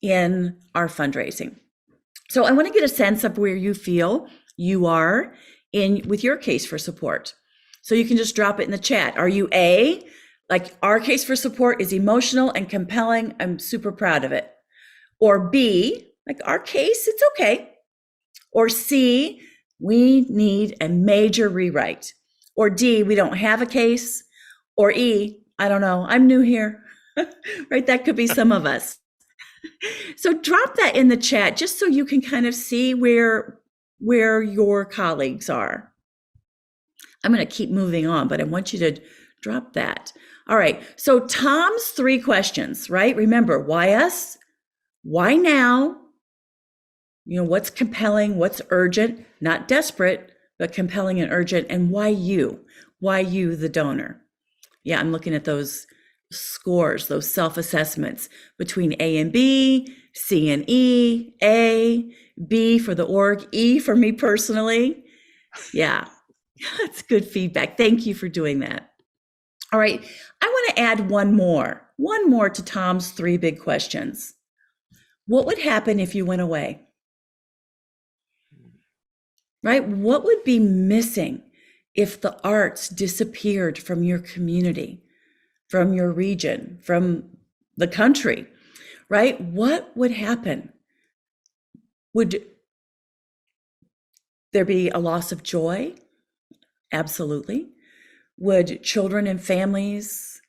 in our fundraising. So I want to get a sense of where you feel you are in with your case for support. So you can just drop it in the chat. Are you A, like our case for support is emotional and compelling, I'm super proud of it? Or B, like our case, it's okay. Or C, we need a major rewrite. Or D, we don't have a case. Or E, I don't know, I'm new here, right? That could be some of us. So drop that in the chat just so you can kind of see where your colleagues are. I'm going to keep moving on, but I want you to drop that. All right. So Tom's 3 questions, right? Remember, why us? Why now? You know, what's compelling? What's urgent? Not desperate, but compelling and urgent. And why you? Why you, the donor? Yeah, I'm looking at those scores, those self-assessments between A and B, C and E, A, B for the org, E for me personally. Yeah, that's good feedback. Thank you for doing that. All right, I want to add one more to Tom's 3 big questions. What would happen if you went away? Right? What would be missing if the arts disappeared from your community, from your region, from the country, right? What would happen? Would there be a loss of joy? Absolutely. Would children and families,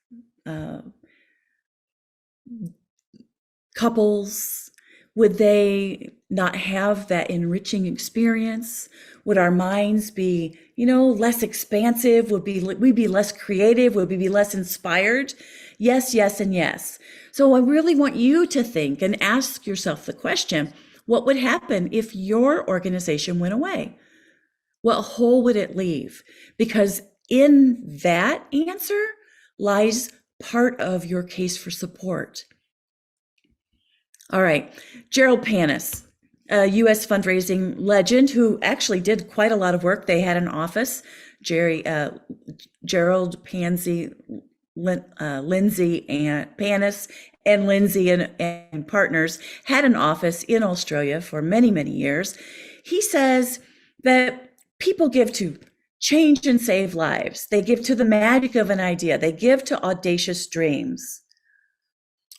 couples, would they not have that enriching experience? Would our minds be, less expansive? Would we be less creative? Would we be less inspired? Yes, yes, and yes. So I really want you to think and ask yourself the question, what would happen if your organization went away? What hole would it leave? Because in that answer lies part of your case for support. All right, Gerald Panis, a U.S. fundraising legend who actually did quite a lot of work. They had an office. Gerald Lindsay and Panis and Lindsay and partners had an office in Australia for many, many years. He says that people give to change and save lives. They give to the magic of an idea. They give to audacious dreams.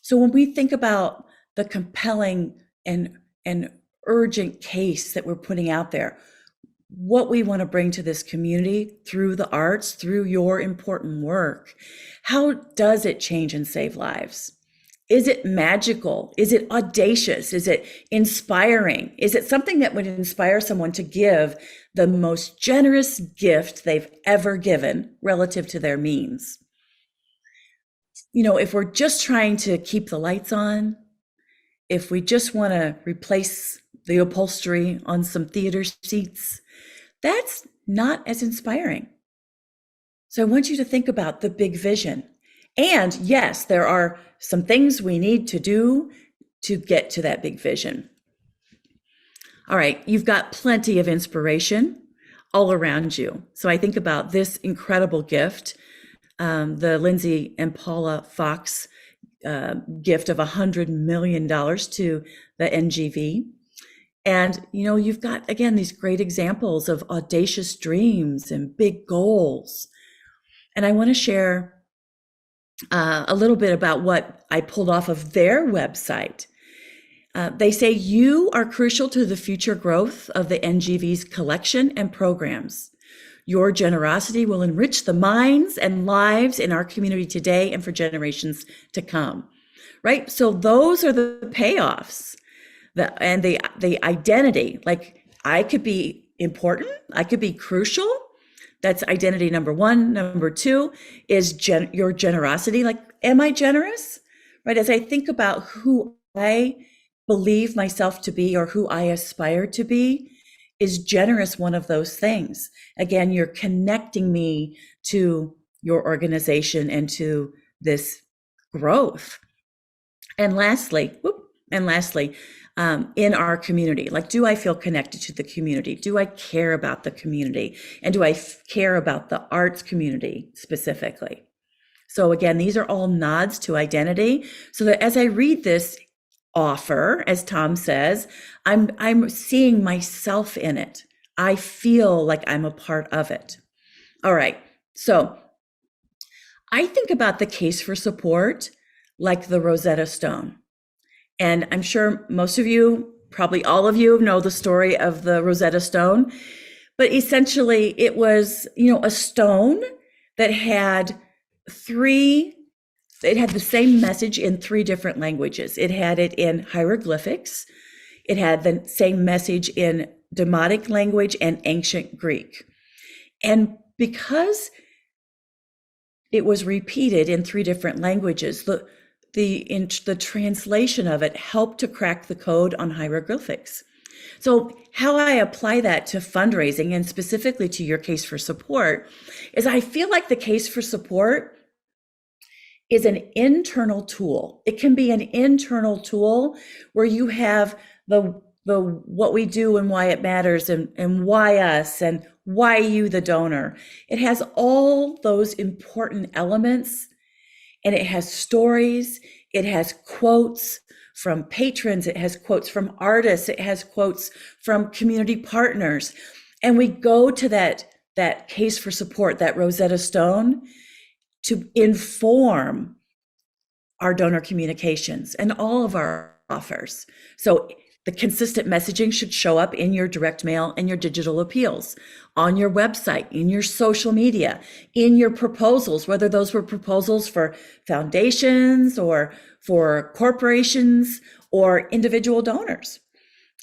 So when we think about the compelling and urgent case that we're putting out there, what we want to bring to this community through the arts, through your important work, how does it change and save lives? Is it magical? Is it audacious? Is it inspiring? Is it something that would inspire someone to give the most generous gift they've ever given relative to their means? If we're just trying to keep the lights on, if we just want to replace the upholstery on some theater seats, that's not as inspiring. So I want you to think about the big vision. And yes, there are some things we need to do to get to that big vision. All right, you've got plenty of inspiration all around you. So I think about this incredible gift, the Lindsay and Paula Fox gift of $100 million to the NGV. And, you've got, again, these great examples of audacious dreams and big goals. And I want to share a little bit about what I pulled off of their website. They say you are crucial to the future growth of the NGV's collection and programs. Your generosity will enrich the minds and lives in our community today and for generations to come, right? So those are the payoffs, and the identity. Like, I could be important, I could be crucial. That's identity number 1. Number 2 is your generosity. Like, am I generous? Right? As I think about who I believe myself to be or who I aspire to be, is generous one of those things? Again, you're connecting me to your organization and to this growth. And lastly, And lastly, in our community, like, do I feel connected to the community? Do I care about the community? And do I care about the arts community specifically? So again, these are all nods to identity, so that as I read this offer, as Tom says, I'm seeing myself in it. I feel like I'm a part of it. All right. So I think about the case for support like the Rosetta Stone. And I'm sure most of you, probably all of you, know the story of the Rosetta Stone. But essentially, it was, a stone that had it had the same message in 3 different languages. It had it in hieroglyphics. It had the same message in Demotic language and ancient Greek. And because it was repeated in 3 different languages, the translation of it helped to crack the code on hieroglyphics. So how I apply that to fundraising, and specifically to your case for support, is I feel like the case for support is an internal tool. It can be an internal tool where you have the what we do and why it matters, and why us, and why you, the donor. It has all those important elements, and it has stories, it has quotes from patrons, it has quotes from artists, it has quotes from community partners. And we go to that case for support, that Rosetta Stone, to inform our donor communications and all of our offers. So the consistent messaging should show up in your direct mail and your digital appeals, on your website, in your social media, in your proposals, whether those were proposals for foundations or for corporations or individual donors,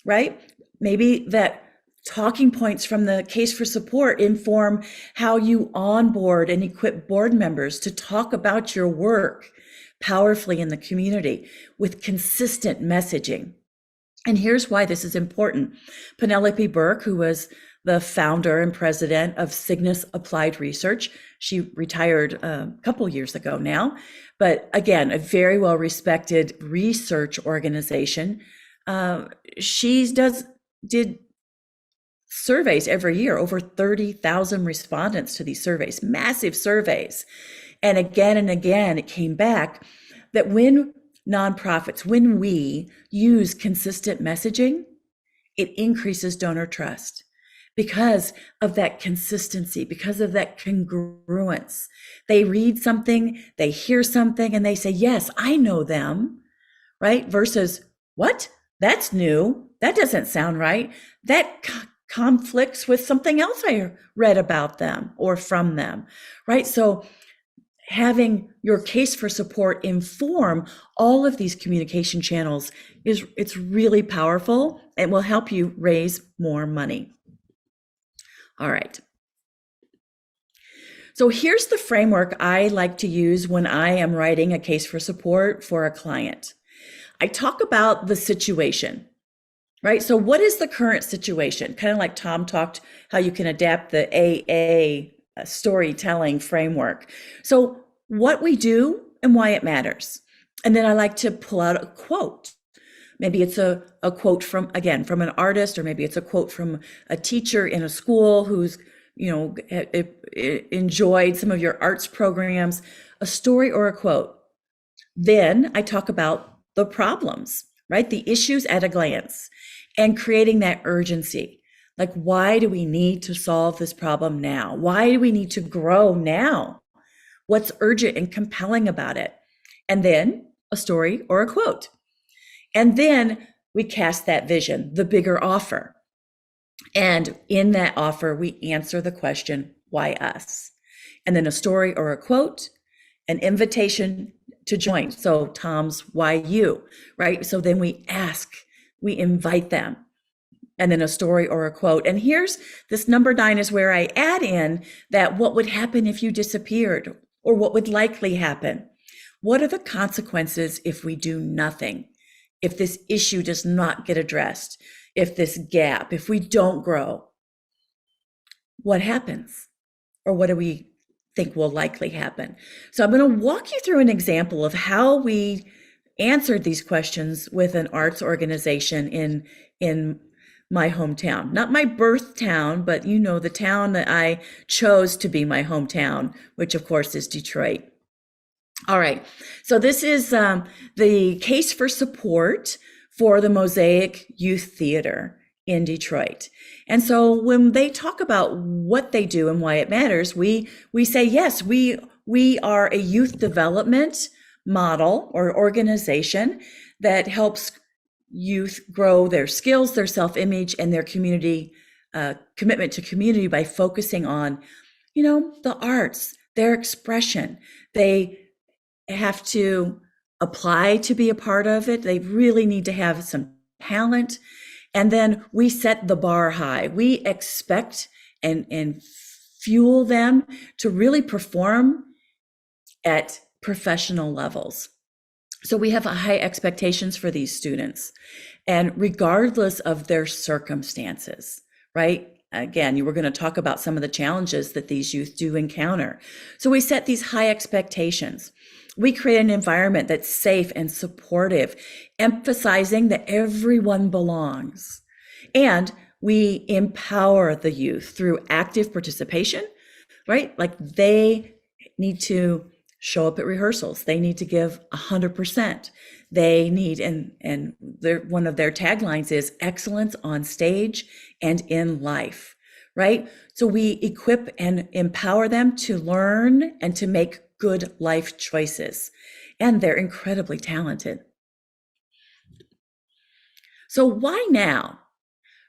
right? Maybe that talking points from the case for support inform how you onboard and equip board members to talk about your work powerfully in the community with consistent messaging. And here's why this is important. Penelope Burke, who was the founder and president of Cygnus Applied Research, she retired a couple years ago now, but again, a very well-respected research organization. She did surveys every year, over 30,000 respondents to these surveys, massive surveys. And again, it came back that when nonprofits, when we use consistent messaging, it increases donor trust because of that consistency, because of that congruence. They read something, they hear something, and they say, yes, I know them, right? Versus, what? That's new. That doesn't sound right. That conflicts with something else I read about them or from them, right? So having your case for support inform all of these communication channels it's really powerful and will help you raise more money. All right. So here's the framework I like to use when I am writing a case for support for a client. I talk about the situation, right? So what is the current situation? Kind of like Tom talked, how you can adapt the AA storytelling framework. So what we do and why it matters. And then I like to pull out a quote. Maybe it's a quote from an artist, or maybe it's a quote from a teacher in a school who's, enjoyed some of your arts programs, a story or a quote. Then I talk about the problems, right? The issues at a glance, and creating that urgency. Like, why do we need to solve this problem now? Why do we need to grow now? What's urgent and compelling about it? And then a story or a quote. And then we cast that vision, the bigger offer. And in that offer, we answer the question, why us? And then a story or a quote, an invitation to join. So Tom's, why you, right? So then we invite them. And then a story or a quote. And here's this number 9 is where I add in that what would happen if you disappeared, or what would likely happen? What are the consequences if we do nothing? If this issue does not get addressed, if we don't grow, what happens? Or what do we think will likely happen? So I'm going to walk you through an example of how we answered these questions with an arts organization in my hometown, not my birth town, but the town that I chose to be my hometown, which of course is Detroit. All right, so this is the case for support for the Mosaic Youth Theater in Detroit. And so when they talk about what they do and why it matters, we say, yes, we are a youth development model or organization that helps youth grow their skills, their self-image, and their community commitment to community by focusing on, the arts, their expression. They have to apply to be a part of it. They really need to have some talent. And then we set the bar high. We expect and fuel them to really perform at professional levels. So we have high expectations for these students, and regardless of their circumstances, right? Again, you were going to talk about some of the challenges that these youth do encounter. So we set these high expectations. We create an environment that's safe and supportive, emphasizing that everyone belongs. And we empower the youth through active participation, right? Like they need to show up at rehearsals. They need to give 100%. They need, and one of their taglines is excellence on stage and in life, right? So we equip and empower them to learn and to make good life choices. And they're incredibly talented. So why now?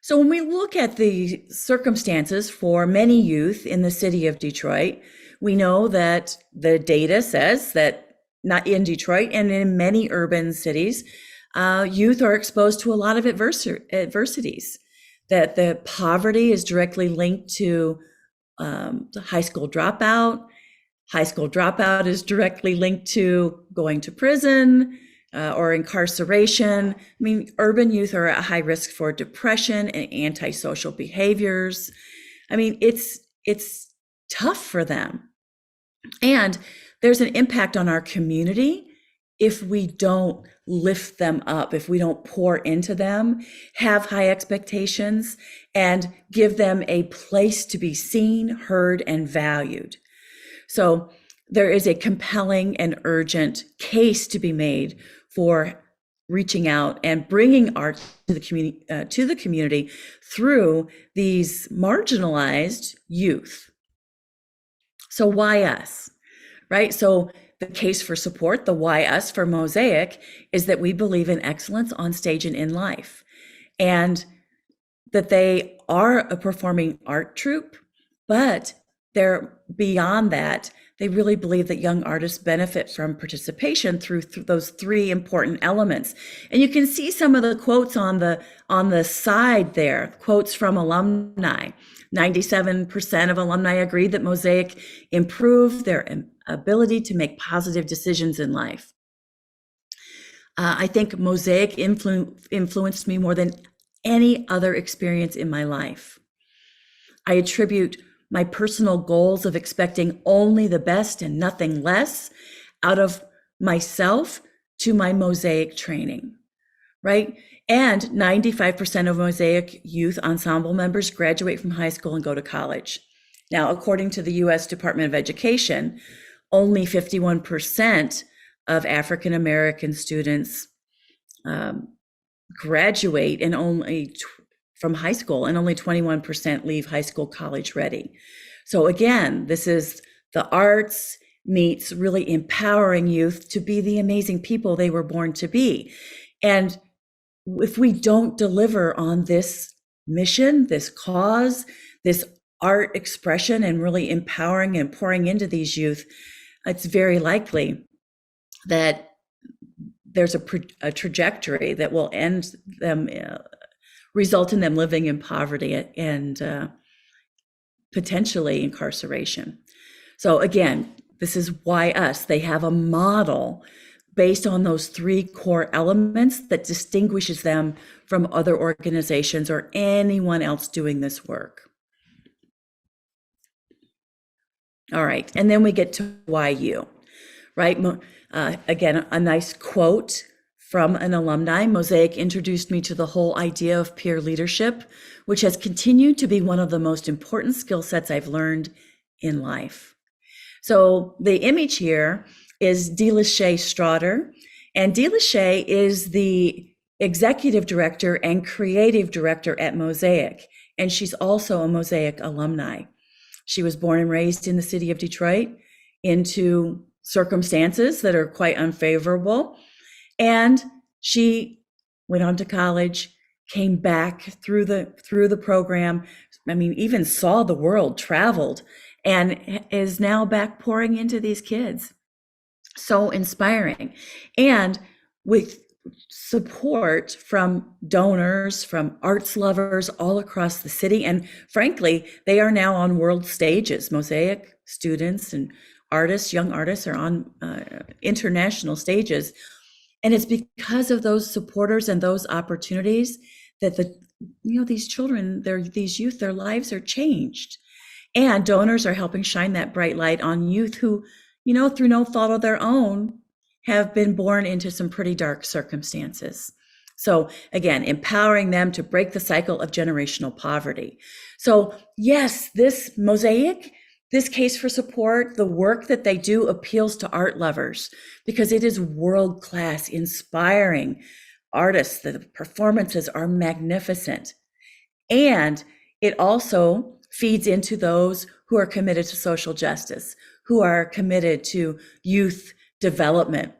So when we look at the circumstances for many youth in the city of Detroit, we know that the data says that not in Detroit and in many urban cities, youth are exposed to a lot of adversities, that the poverty is directly linked to the high school dropout. High school dropout is directly linked to going to prison or incarceration. I mean, urban youth are at high risk for depression and antisocial behaviors. I mean, it's tough for them. And there's an impact on our community if we don't lift them up, if we don't pour into them, have high expectations, and give them a place to be seen, heard, and valued. So there is a compelling and urgent case to be made for reaching out and bringing art to the community through these marginalized youth. So why us, right? So the case for support, the why us for Mosaic, is that we believe in excellence on stage and in life, and that they are a performing art troupe, but they're beyond that. They really believe that young artists benefit from participation through those three important elements. And you can see some of the quotes on the side there, quotes from alumni. 97% of alumni agreed that Mosaic improved their ability to make positive decisions in life. I think Mosaic influenced me more than any other experience in my life. I attribute my personal goals of expecting only the best and nothing less out of myself to my Mosaic training, right? And 95% of Mosaic youth ensemble members graduate from high school and go to college. Now, according to the U.S. Department of Education, only 51% of African American students graduate and from high school, and only 21% leave high school college ready. So again, this is the arts meets really empowering youth to be the amazing people they were born to be. And if we don't deliver on this mission, this cause, this art expression, and really empowering and pouring into these youth, it's very likely that there's a trajectory that will end them, result in them living in poverty and potentially incarceration. So again, this is why us. They have a model based on those three core elements that distinguishes them from other organizations or anyone else doing this work. All right, and then we get to why you, right? Again, a nice quote from an alumni. Mosaic introduced me to the whole idea of peer leadership, which has continued to be one of the most important skill sets I've learned in life. So the image here is Delishay Strotter, and Delishay is the executive director and creative director at Mosaic, and she's also a Mosaic alumni. She was born and raised in the city of Detroit into circumstances that are quite unfavorable, and she went on to college, came back through the program. I mean, even saw the world, traveled, and is now back pouring into these kids. So inspiring. And with support from donors, from arts lovers all across the city. And frankly, they are now on world stages. Mosaic students and artists, young artists, are on international stages. And it's because of those supporters and those opportunities that these children, these youth, their lives are changed. And donors are helping shine that bright light on youth who, through no fault of their own, have been born into some pretty dark circumstances. So again, empowering them to break the cycle of generational poverty. So yes, this Mosaic, this case for support, the work that they do appeals to art lovers because it is world-class, inspiring artists. The performances are magnificent. And it also feeds into those who are committed to social justice, who are committed to youth development,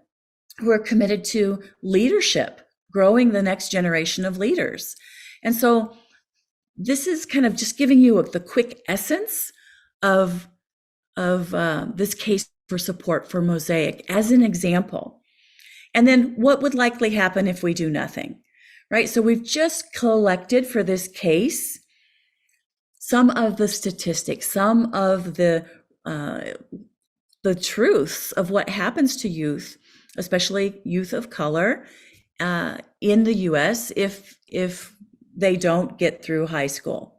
who are committed to leadership, growing the next generation of leaders. And so this is kind of just giving you the quick essence of this case for support for Mosaic as an example. And then what would likely happen if we do nothing, right? So we've just collected for this case some of the statistics, some of the truths of what happens to youth, especially youth of color, in the U.S. if they don't get through high school.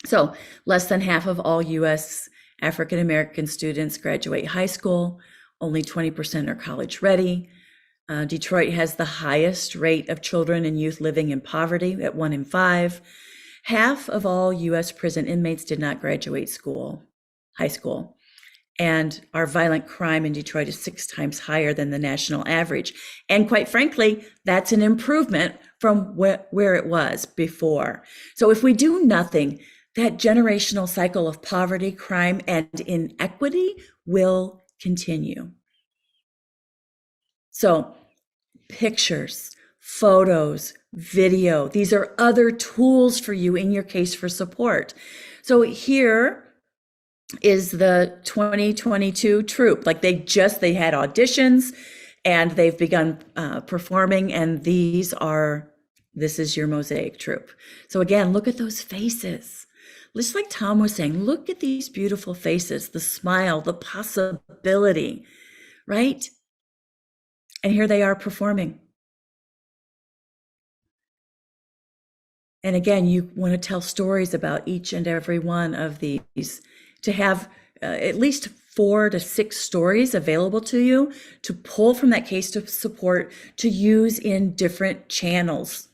So less than half of all U.S. African American students graduate high school. Only 20% are college ready. Detroit has the highest rate of children and youth living in poverty at 1 in 5. Half of all U.S. prison inmates did not graduate high school. And our violent crime in Detroit is 6 times higher than the national average. And quite frankly, that's an improvement from where it was before. So if we do nothing, that generational cycle of poverty, crime, and inequity will continue. So pictures, photos, video, these are other tools for you in your case for support. So here is the 2022 troupe. Like they had auditions and they've begun performing, and this is your Mosaic troupe. So again, look at those faces. Just like Tom was saying, look at these beautiful faces, the smile, the possibility, right? And here they are performing. And again, you want to tell stories about each and every one of these, to have at least 4 to 6 stories available to you to pull from that case to support, to use in different channels.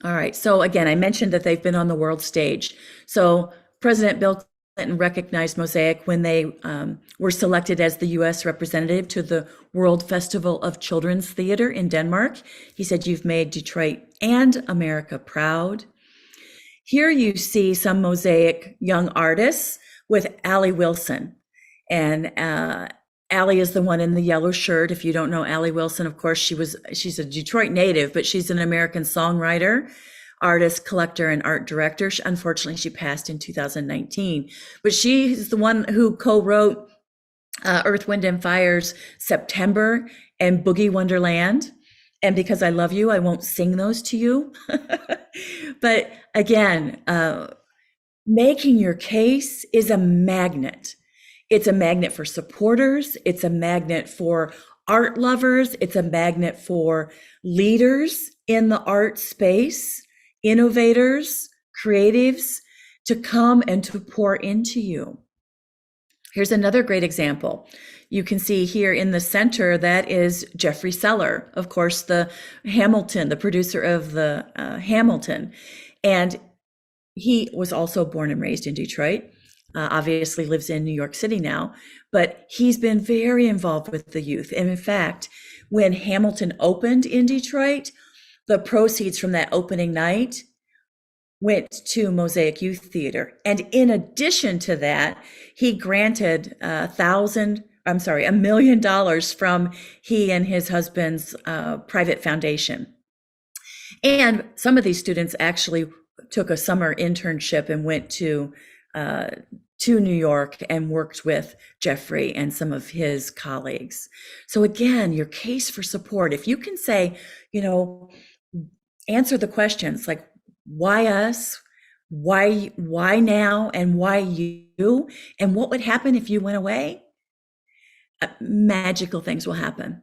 All right, so again, I mentioned that they've been on the world stage. So President Bill Clinton recognized Mosaic when they were selected as the U.S. representative to the World Festival of Children's Theater in Denmark. He said, "You've made Detroit and America proud." Here you see some Mosaic young artists with Allie Wilson. And Allie is the one in the yellow shirt. If you don't know Allie Wilson, of course, she's a Detroit native, but she's an American songwriter, artist, collector, and art director. Unfortunately, she passed in 2019. But she's the one who co-wrote Earth, Wind, and Fire's September and Boogie Wonderland. And because I love you, I won't sing those to you. But again, making your case is a magnet. It's a magnet for supporters. It's a magnet for art lovers. It's a magnet for leaders in the art space, innovators, creatives, to come and to pour into you. Here's another great example. you can see here in the center, that is Jeffrey Seller, of course, the producer of the Hamilton. And he was also born and raised in Detroit, obviously lives in New York City now, but he's been very involved with the youth. And in fact, when Hamilton opened in Detroit, the proceeds from that opening night went to Mosaic Youth Theater. And in addition to that, he granted $1 million from he and his husband's private foundation. And some of these students actually took a summer internship and went to New York and worked with Jeffrey and some of his colleagues. So again, your case for support, if you can say, answer the questions like, why us? Why now? And why you? And what would happen if you went away? Magical things will happen.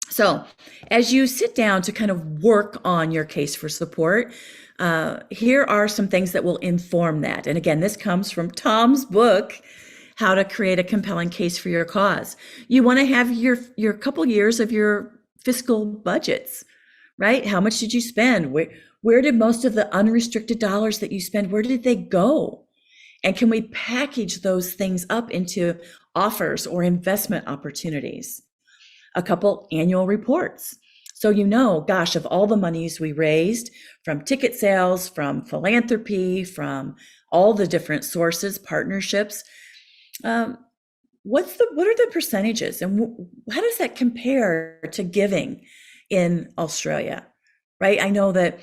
So as you sit down to kind of work on your case for support, here are some things that will inform that. And again, this comes from Tom's book, How to Create a Compelling Case for Your Cause. You want to have your couple years of your fiscal budgets, right? How much did you spend? Where did most of the unrestricted dollars that you spend, where did they go? And can we package those things up into offers or investment opportunities? A couple annual reports. So gosh, of all the monies we raised from ticket sales, from philanthropy, from all the different sources, partnerships, what are the percentages? And how does that compare to giving in Australia? Right? I know that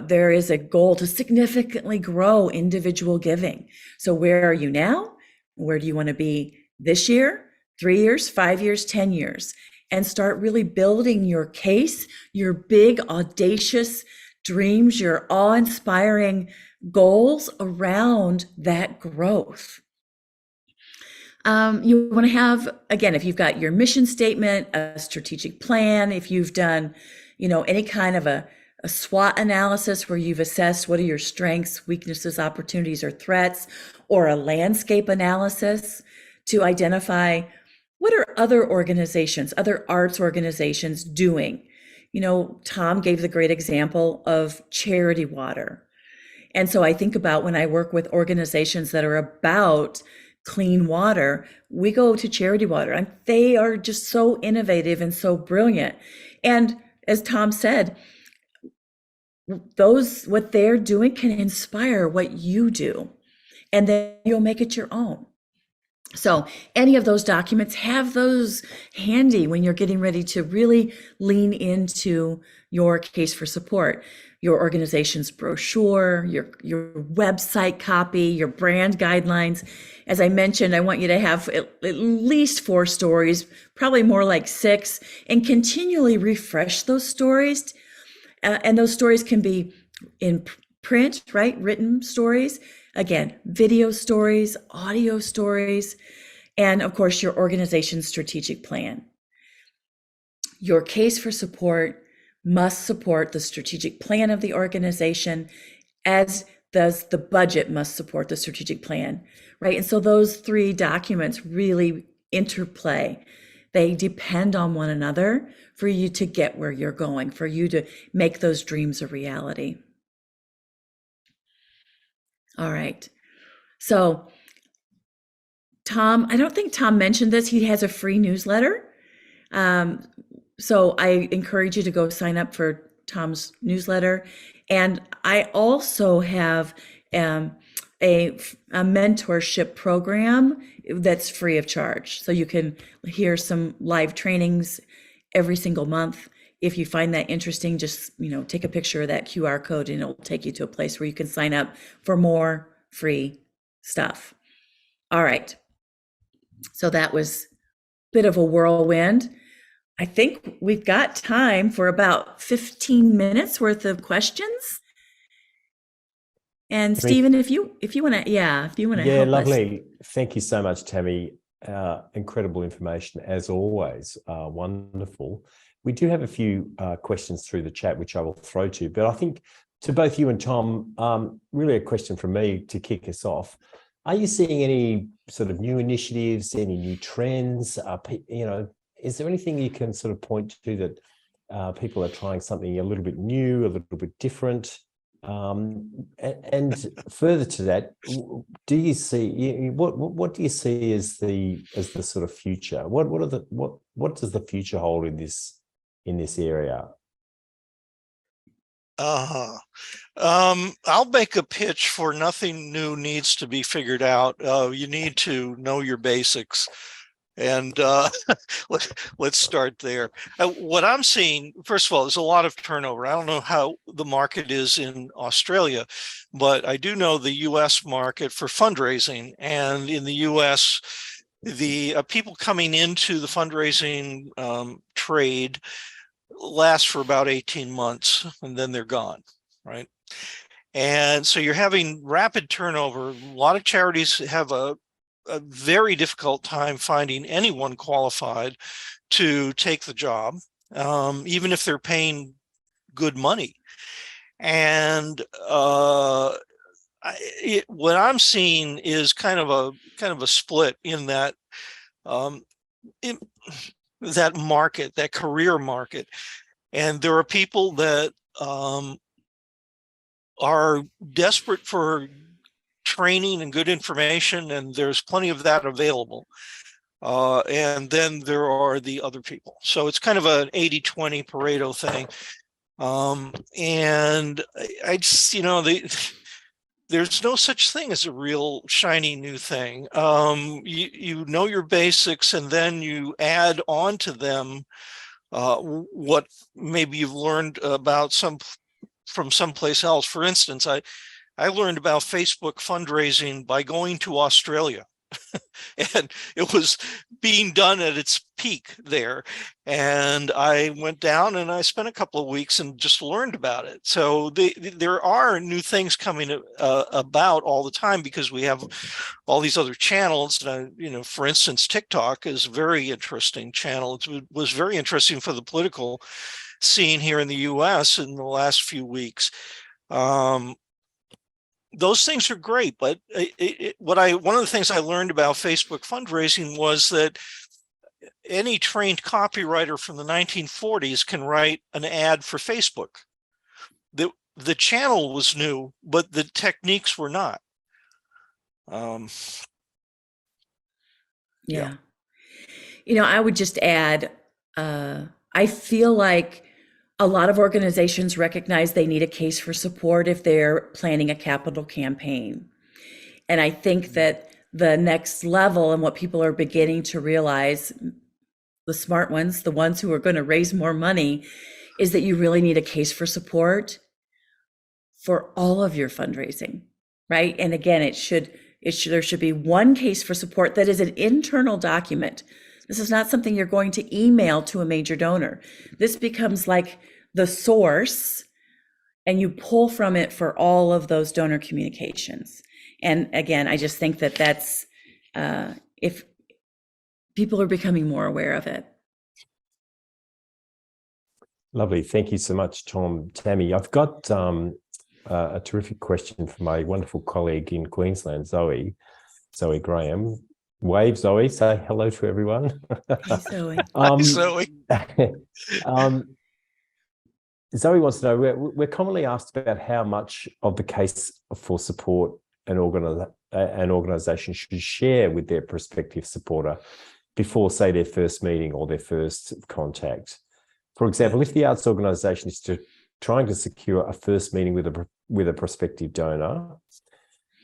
there is a goal to significantly grow individual giving. So where are you now? Where do you want to be this year, 3 years, 5 years, 10 years? And start really building your case, your big, audacious dreams, your awe-inspiring goals around that growth. You want to have, again, if you've got your mission statement, a strategic plan, if you've done any kind of a SWOT analysis where you've assessed what are your strengths, weaknesses, opportunities, or threats, or a landscape analysis to identify what are other organizations, other arts organizations doing. Tom gave the great example of Charity Water. And so I think about when I work with organizations that are about clean water, we go to Charity Water, and they are just so innovative and so brilliant. And as Tom said, what they're doing can inspire what you do, and then you'll make it your own. So any of those documents, have those handy when you're getting ready to really lean into your case for support. Your organization's brochure, your website copy, your brand guidelines. As I mentioned, I want you to have at least 4 stories, probably more like 6, and continually refresh those stories. And those stories can be in print, right? Written stories. Again, video stories, audio stories, and of course, your organization's strategic plan. Your case for support must support the strategic plan of the organization, as does the budget must support the strategic plan, right? And so those 3 documents really interplay. They depend on one another for you to get where you're going, for you to make those dreams a reality. All right. So Tom, I don't think Tom mentioned this. He has a free newsletter. So I encourage you to go sign up for Tom's newsletter. And I also have a mentorship program that's free of charge. So you can hear some live trainings every single month. If you find that interesting, just take a picture of that QR code and it'll take you to a place where you can sign up for more free stuff. All right. So that was a bit of a whirlwind. I think we've got time for about 15 minutes worth of questions. And Stephen, if you want to, if you want to help lovely. Thank you so much, Tammy. Incredible information as always. Wonderful. We do have a few questions through the chat, which I will throw to, but I think to both you and Tom, really a question from me to kick us off. Are you seeing any sort of new initiatives, any new trends? Is there anything you can sort of point to that people are trying something a little bit new, a little bit different? And further to that, do you see what do you see as the sort of future? What does the future hold in this area? I'll make a pitch for nothing new needs to be figured out. You need to know your basics. And let's start there. What I'm seeing, first of all, there's a lot of turnover. I don't know how the market is in Australia, but I do know the U.S. market for fundraising. And in the U.S., the people coming into the fundraising trade last for about 18 months, and then they're gone, right? And so you're having rapid turnover. A lot of charities have a very difficult time finding anyone qualified to take the job, even if they're paying good money. And what I'm seeing is kind of a split in that that market, that career market. And there are people that are desperate for training and good information, and there's plenty of that available. And then there are the other people. So it's kind of an 80-20 Pareto thing. And I just, there's no such thing as a real shiny new thing. You know your basics, and then you add on to them what maybe you've learned about from someplace else. For instance, I learned about Facebook fundraising by going to Australia. And it was being done at its peak there. And I went down and I spent a couple of weeks and just learned about it. So there are new things coming about all the time, because we have all these other channels. For instance, TikTok is a very interesting channel. It was very interesting for the political scene here in the US in the last few weeks. Those things are great, but one of the things I learned about Facebook fundraising was that any trained copywriter from the 1940s can write an ad for Facebook. The channel was new, but the techniques were not. Yeah. I would just add, I feel like a lot of organizations recognize they need a case for support if they're planning a capital campaign. And I think that the next level, and what people are beginning to realize, the smart ones, the ones who are going to raise more money, is that you really need a case for support for all of your fundraising, right? And again, there should be one case for support that is an internal document. This is not something you're going to email to a major donor. This becomes like the source, and you pull from it for all of those donor communications. And again, I just think that that's, if people are becoming more aware of it. Lovely. Thank you so much, Tom. Tammy, I've got a terrific question from my wonderful colleague in Queensland, Zoe Graham. Wave, Zoe. Say hello to everyone. Hey, Zoe. Hi, Zoe. Zoe wants to know, we're commonly asked about how much of the case for support an organisation should share with their prospective supporter before, say, their first meeting or their first contact. For example, if the arts organisation is trying to secure a first meeting with a prospective donor,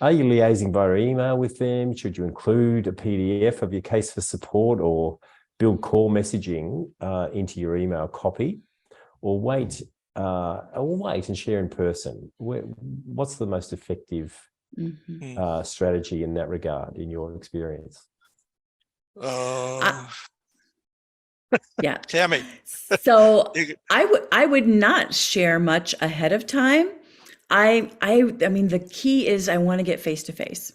are you liaising via email with them? Should you include a PDF of your case for support or build call messaging into your email copy, or wait and share in person? What's the most effective strategy in that regard, in your experience? Yeah, Tammy. So I would not share much ahead of time. I mean, the key is I want to get face to face.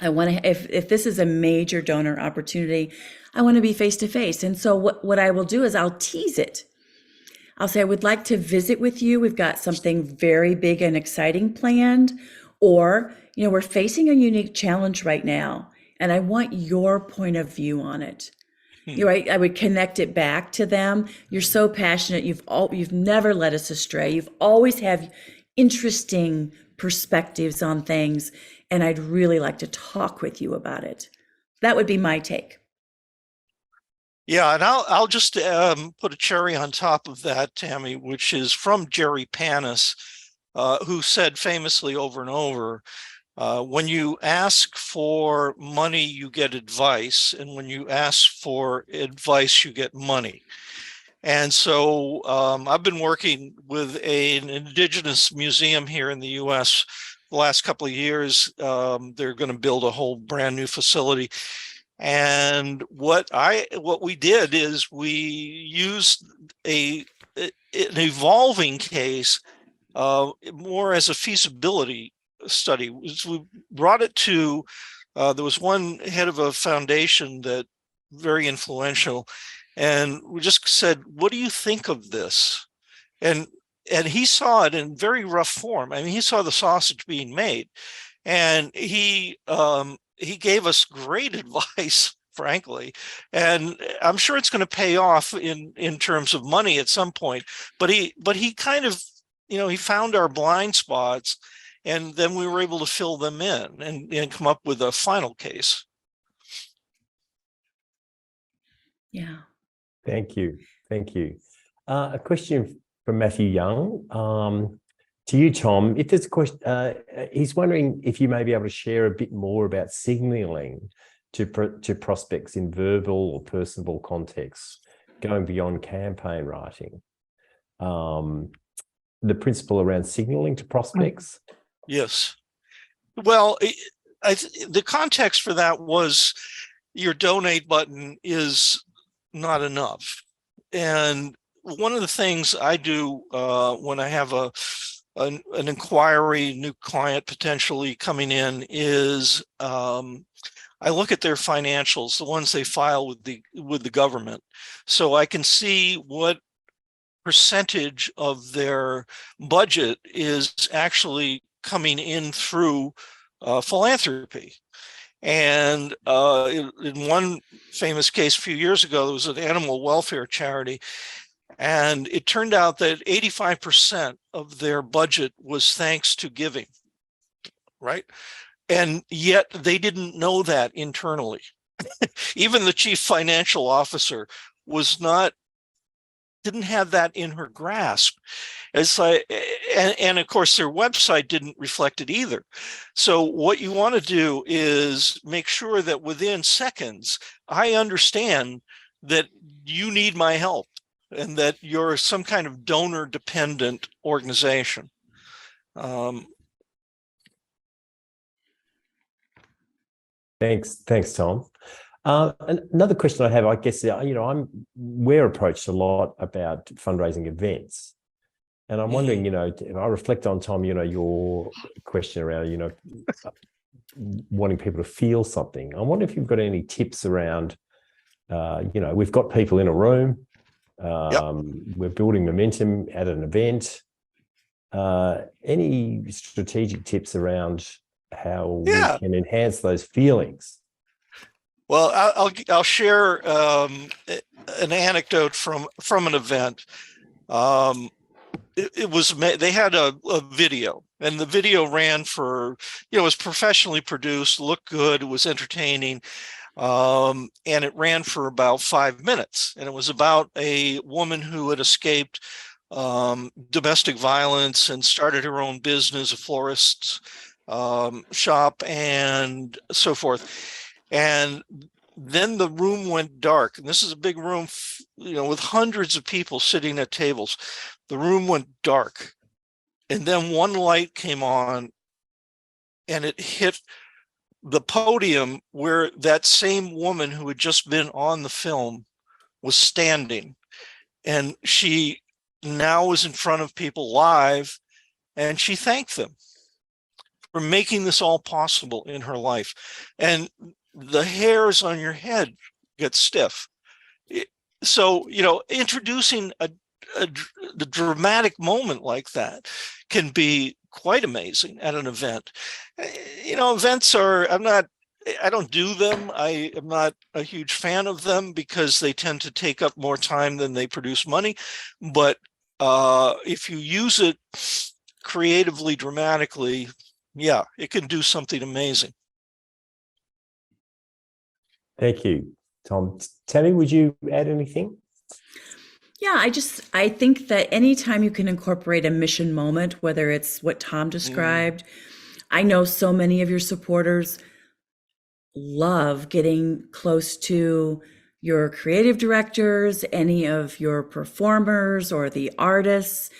I want to, if this is a major donor opportunity, I want to be face to face. And so what I will do is I'll tease it. I'll say, I would like to visit with you. We've got something very big and exciting planned. Or we're facing a unique challenge right now, and I want your point of view on it. I would connect it back to them. You're so passionate. You've never led us astray. You've always have interesting perspectives on things, and I'd really like to talk with you about it. That would be my take. Yeah, and I'll just put a cherry on top of that, Tammy, which is from Jerry Panis, who said famously over and over, when you ask for money, you get advice, and when you ask for advice, you get money. And so I've been working with an indigenous museum here in the U.S. the last couple of years. They're going to build a whole brand new facility. And what we did is we used an evolving case more as a feasibility study. We brought it to, there was one head of a foundation that very influential, and we just said, what do you think of this? And he saw it in very rough form. I mean, he saw the sausage being made, and he gave us great advice, frankly, and I'm sure it's going to pay off in terms of money at some point. But he kind of, he found our blind spots, and then we were able to fill them in and come up with a final case. Yeah. Thank you. A question from Matthew Young. To you, Tom, if there's a question, he's wondering if you may be able to share a bit more about signaling to prospects in verbal or personable contexts, going beyond campaign writing. The principle around signaling to prospects. Yes. Well, the context for that was your donate button is not enough. And one of the things I do when I have an inquiry, new client potentially coming in, is I look at their financials, the ones they file with the government, so I can see what percentage of their budget is actually coming in through philanthropy. And in one famous case a few years ago, there was an animal welfare charity, and it turned out that 85% of their budget was thanks to giving, right? And yet they didn't know that internally. Even the chief financial officer didn't have that in her grasp. It's like, and of course their website didn't reflect it either. So what you want to do is make sure that within seconds, I understand that you need my help and that you're some kind of donor dependent organization. Thanks, Tom. Another question I have, I guess, we're approached a lot about fundraising events, and I'm wondering, if I reflect on, Tom, your question around, wanting people to feel something. I wonder if you've got any tips around, we've got people in a room, we're building momentum at an event. Any strategic tips around how we can enhance those feelings? Well, I'll share an anecdote from an event. They had a video, and the video ran for, it was professionally produced, looked good, it was entertaining, and it ran for about 5 minutes. And it was about a woman who had escaped domestic violence and started her own business, a florist's shop and so forth. And then the room went dark, and this is a big room, with hundreds of people sitting at tables. The room went dark, and then one light came on, and it hit the podium where that same woman who had just been on the film was standing, and she now was in front of people live, and she thanked them for making this all possible in her life. And the hairs on your head get stiff. So, introducing the dramatic moment like that can be quite amazing at an event. Events I don't do them. I am not a huge fan of them because they tend to take up more time than they produce money. But if you use it creatively, dramatically, yeah, it can do something amazing. Thank you, Tom. Tammy, would you add anything? Yeah, I think that anytime you can incorporate a mission moment, whether it's what Tom described, I know so many of your supporters love getting close to your creative directors, any of your performers or the artists.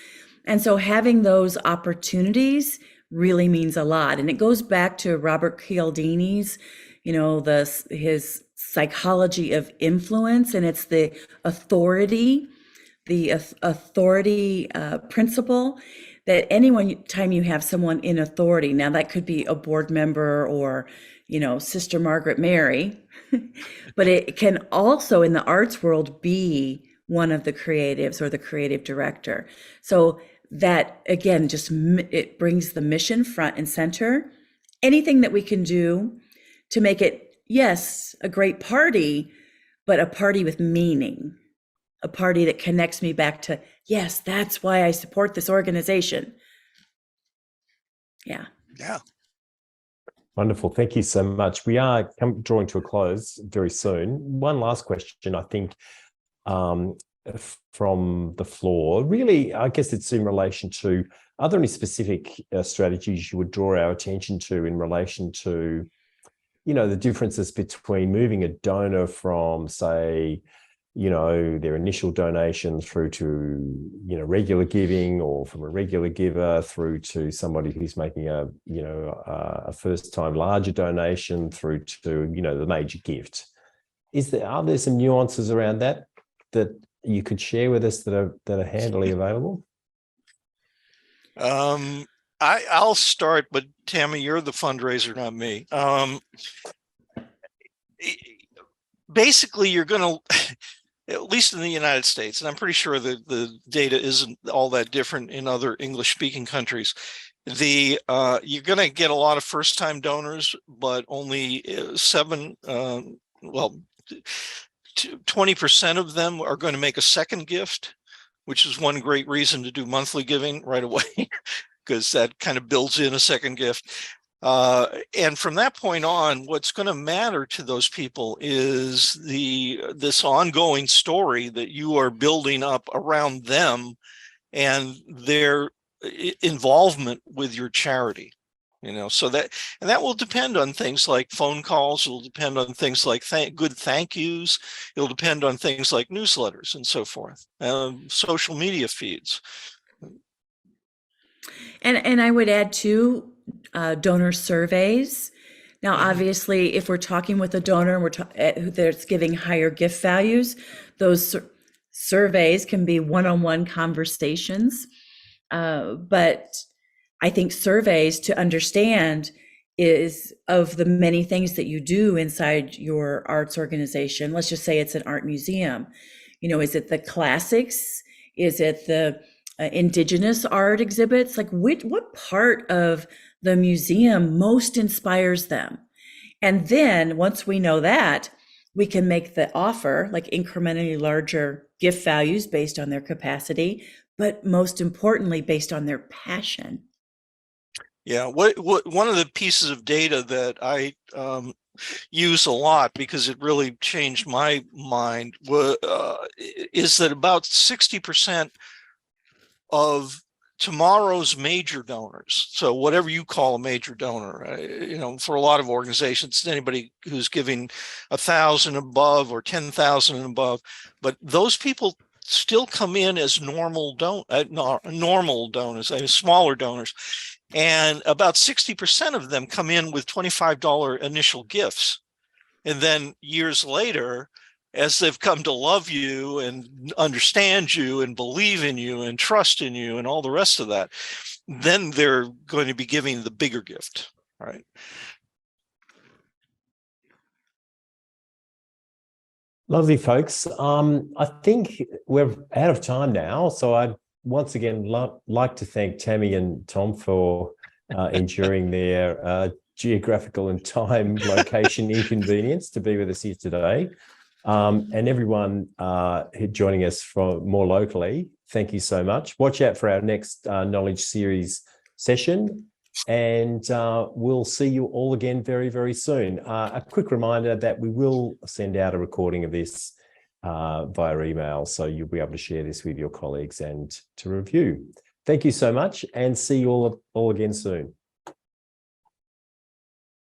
And so having those opportunities really means a lot. And it goes back to Robert Cialdini's, his psychology of influence, and it's the authority principle, that time you have someone in authority, now that could be a board member or, Sister Margaret Mary, but it can also in the arts world be one of the creatives or the creative director. So that again, it brings the mission front and center. Anything that we can do to make it, yes, a great party, but a party with meaning. A party that connects me back to, yes, that's why I support this organization. Yeah. Yeah. Wonderful. Thank you so much. We are drawing to a close very soon. One last question, I think, from the floor. Really, I guess it's in relation to, are there any specific strategies you would draw our attention to in relation to, the differences between moving a donor from, say, their initial donation through to, regular giving, or from a regular giver through to somebody who's making a first time larger donation through to, the major gift. Are there some nuances around that you could share with us that are handily available? I'll start, but Tammy, you're the fundraiser, not me. Basically, you're going to, at least in the United States, and I'm pretty sure that the data isn't all that different in other English-speaking countries, you're going to get a lot of first-time donors, but only 20% of them are going to make a second gift, which is one great reason to do monthly giving right away, because that kind of builds in a second gift. And from that point on, what's going to matter to those people is this ongoing story that you are building up around them and their involvement with your charity. So that will depend on things like phone calls. It'll depend on things like good thank yous. It'll depend on things like newsletters and so forth, social media feeds. And I would add too, donor surveys. Now, obviously, if we're talking with a donor that's giving higher gift values, those surveys can be one-on-one conversations. But I think surveys to understand is of the many things that you do inside your arts organization. Let's just say it's an art museum. Is it the classics? Is it the indigenous art exhibits? Like what part of the museum most inspires them? And then once we know that, we can make the offer like incrementally larger gift values based on their capacity, but most importantly, based on their passion. Yeah, what one of the pieces of data that I use a lot, because it really changed my mind, is that about 60% of tomorrow's major donors, so whatever you call a major donor, for a lot of organizations, anybody who's giving 1,000 above or 10,000 and above, but those people still come in as normal donors, smaller donors, and about 60% of them come in with $25 initial gifts, and then years later, as they've come to love you and understand you and believe in you and trust in you and all the rest of that, then they're going to be giving the bigger gift, right? Lovely, folks. I think we're out of time now, so I'd once again like to thank Tammy and Tom for enduring their geographical and time location inconvenience to be with us here today. And everyone joining us from more locally, thank you so much. Watch out for our next Knowledge Series session, and we'll see you all again very, very soon. A quick reminder that we will send out a recording of this via email, so you'll be able to share this with your colleagues and to review. Thank you so much, and see you all again soon.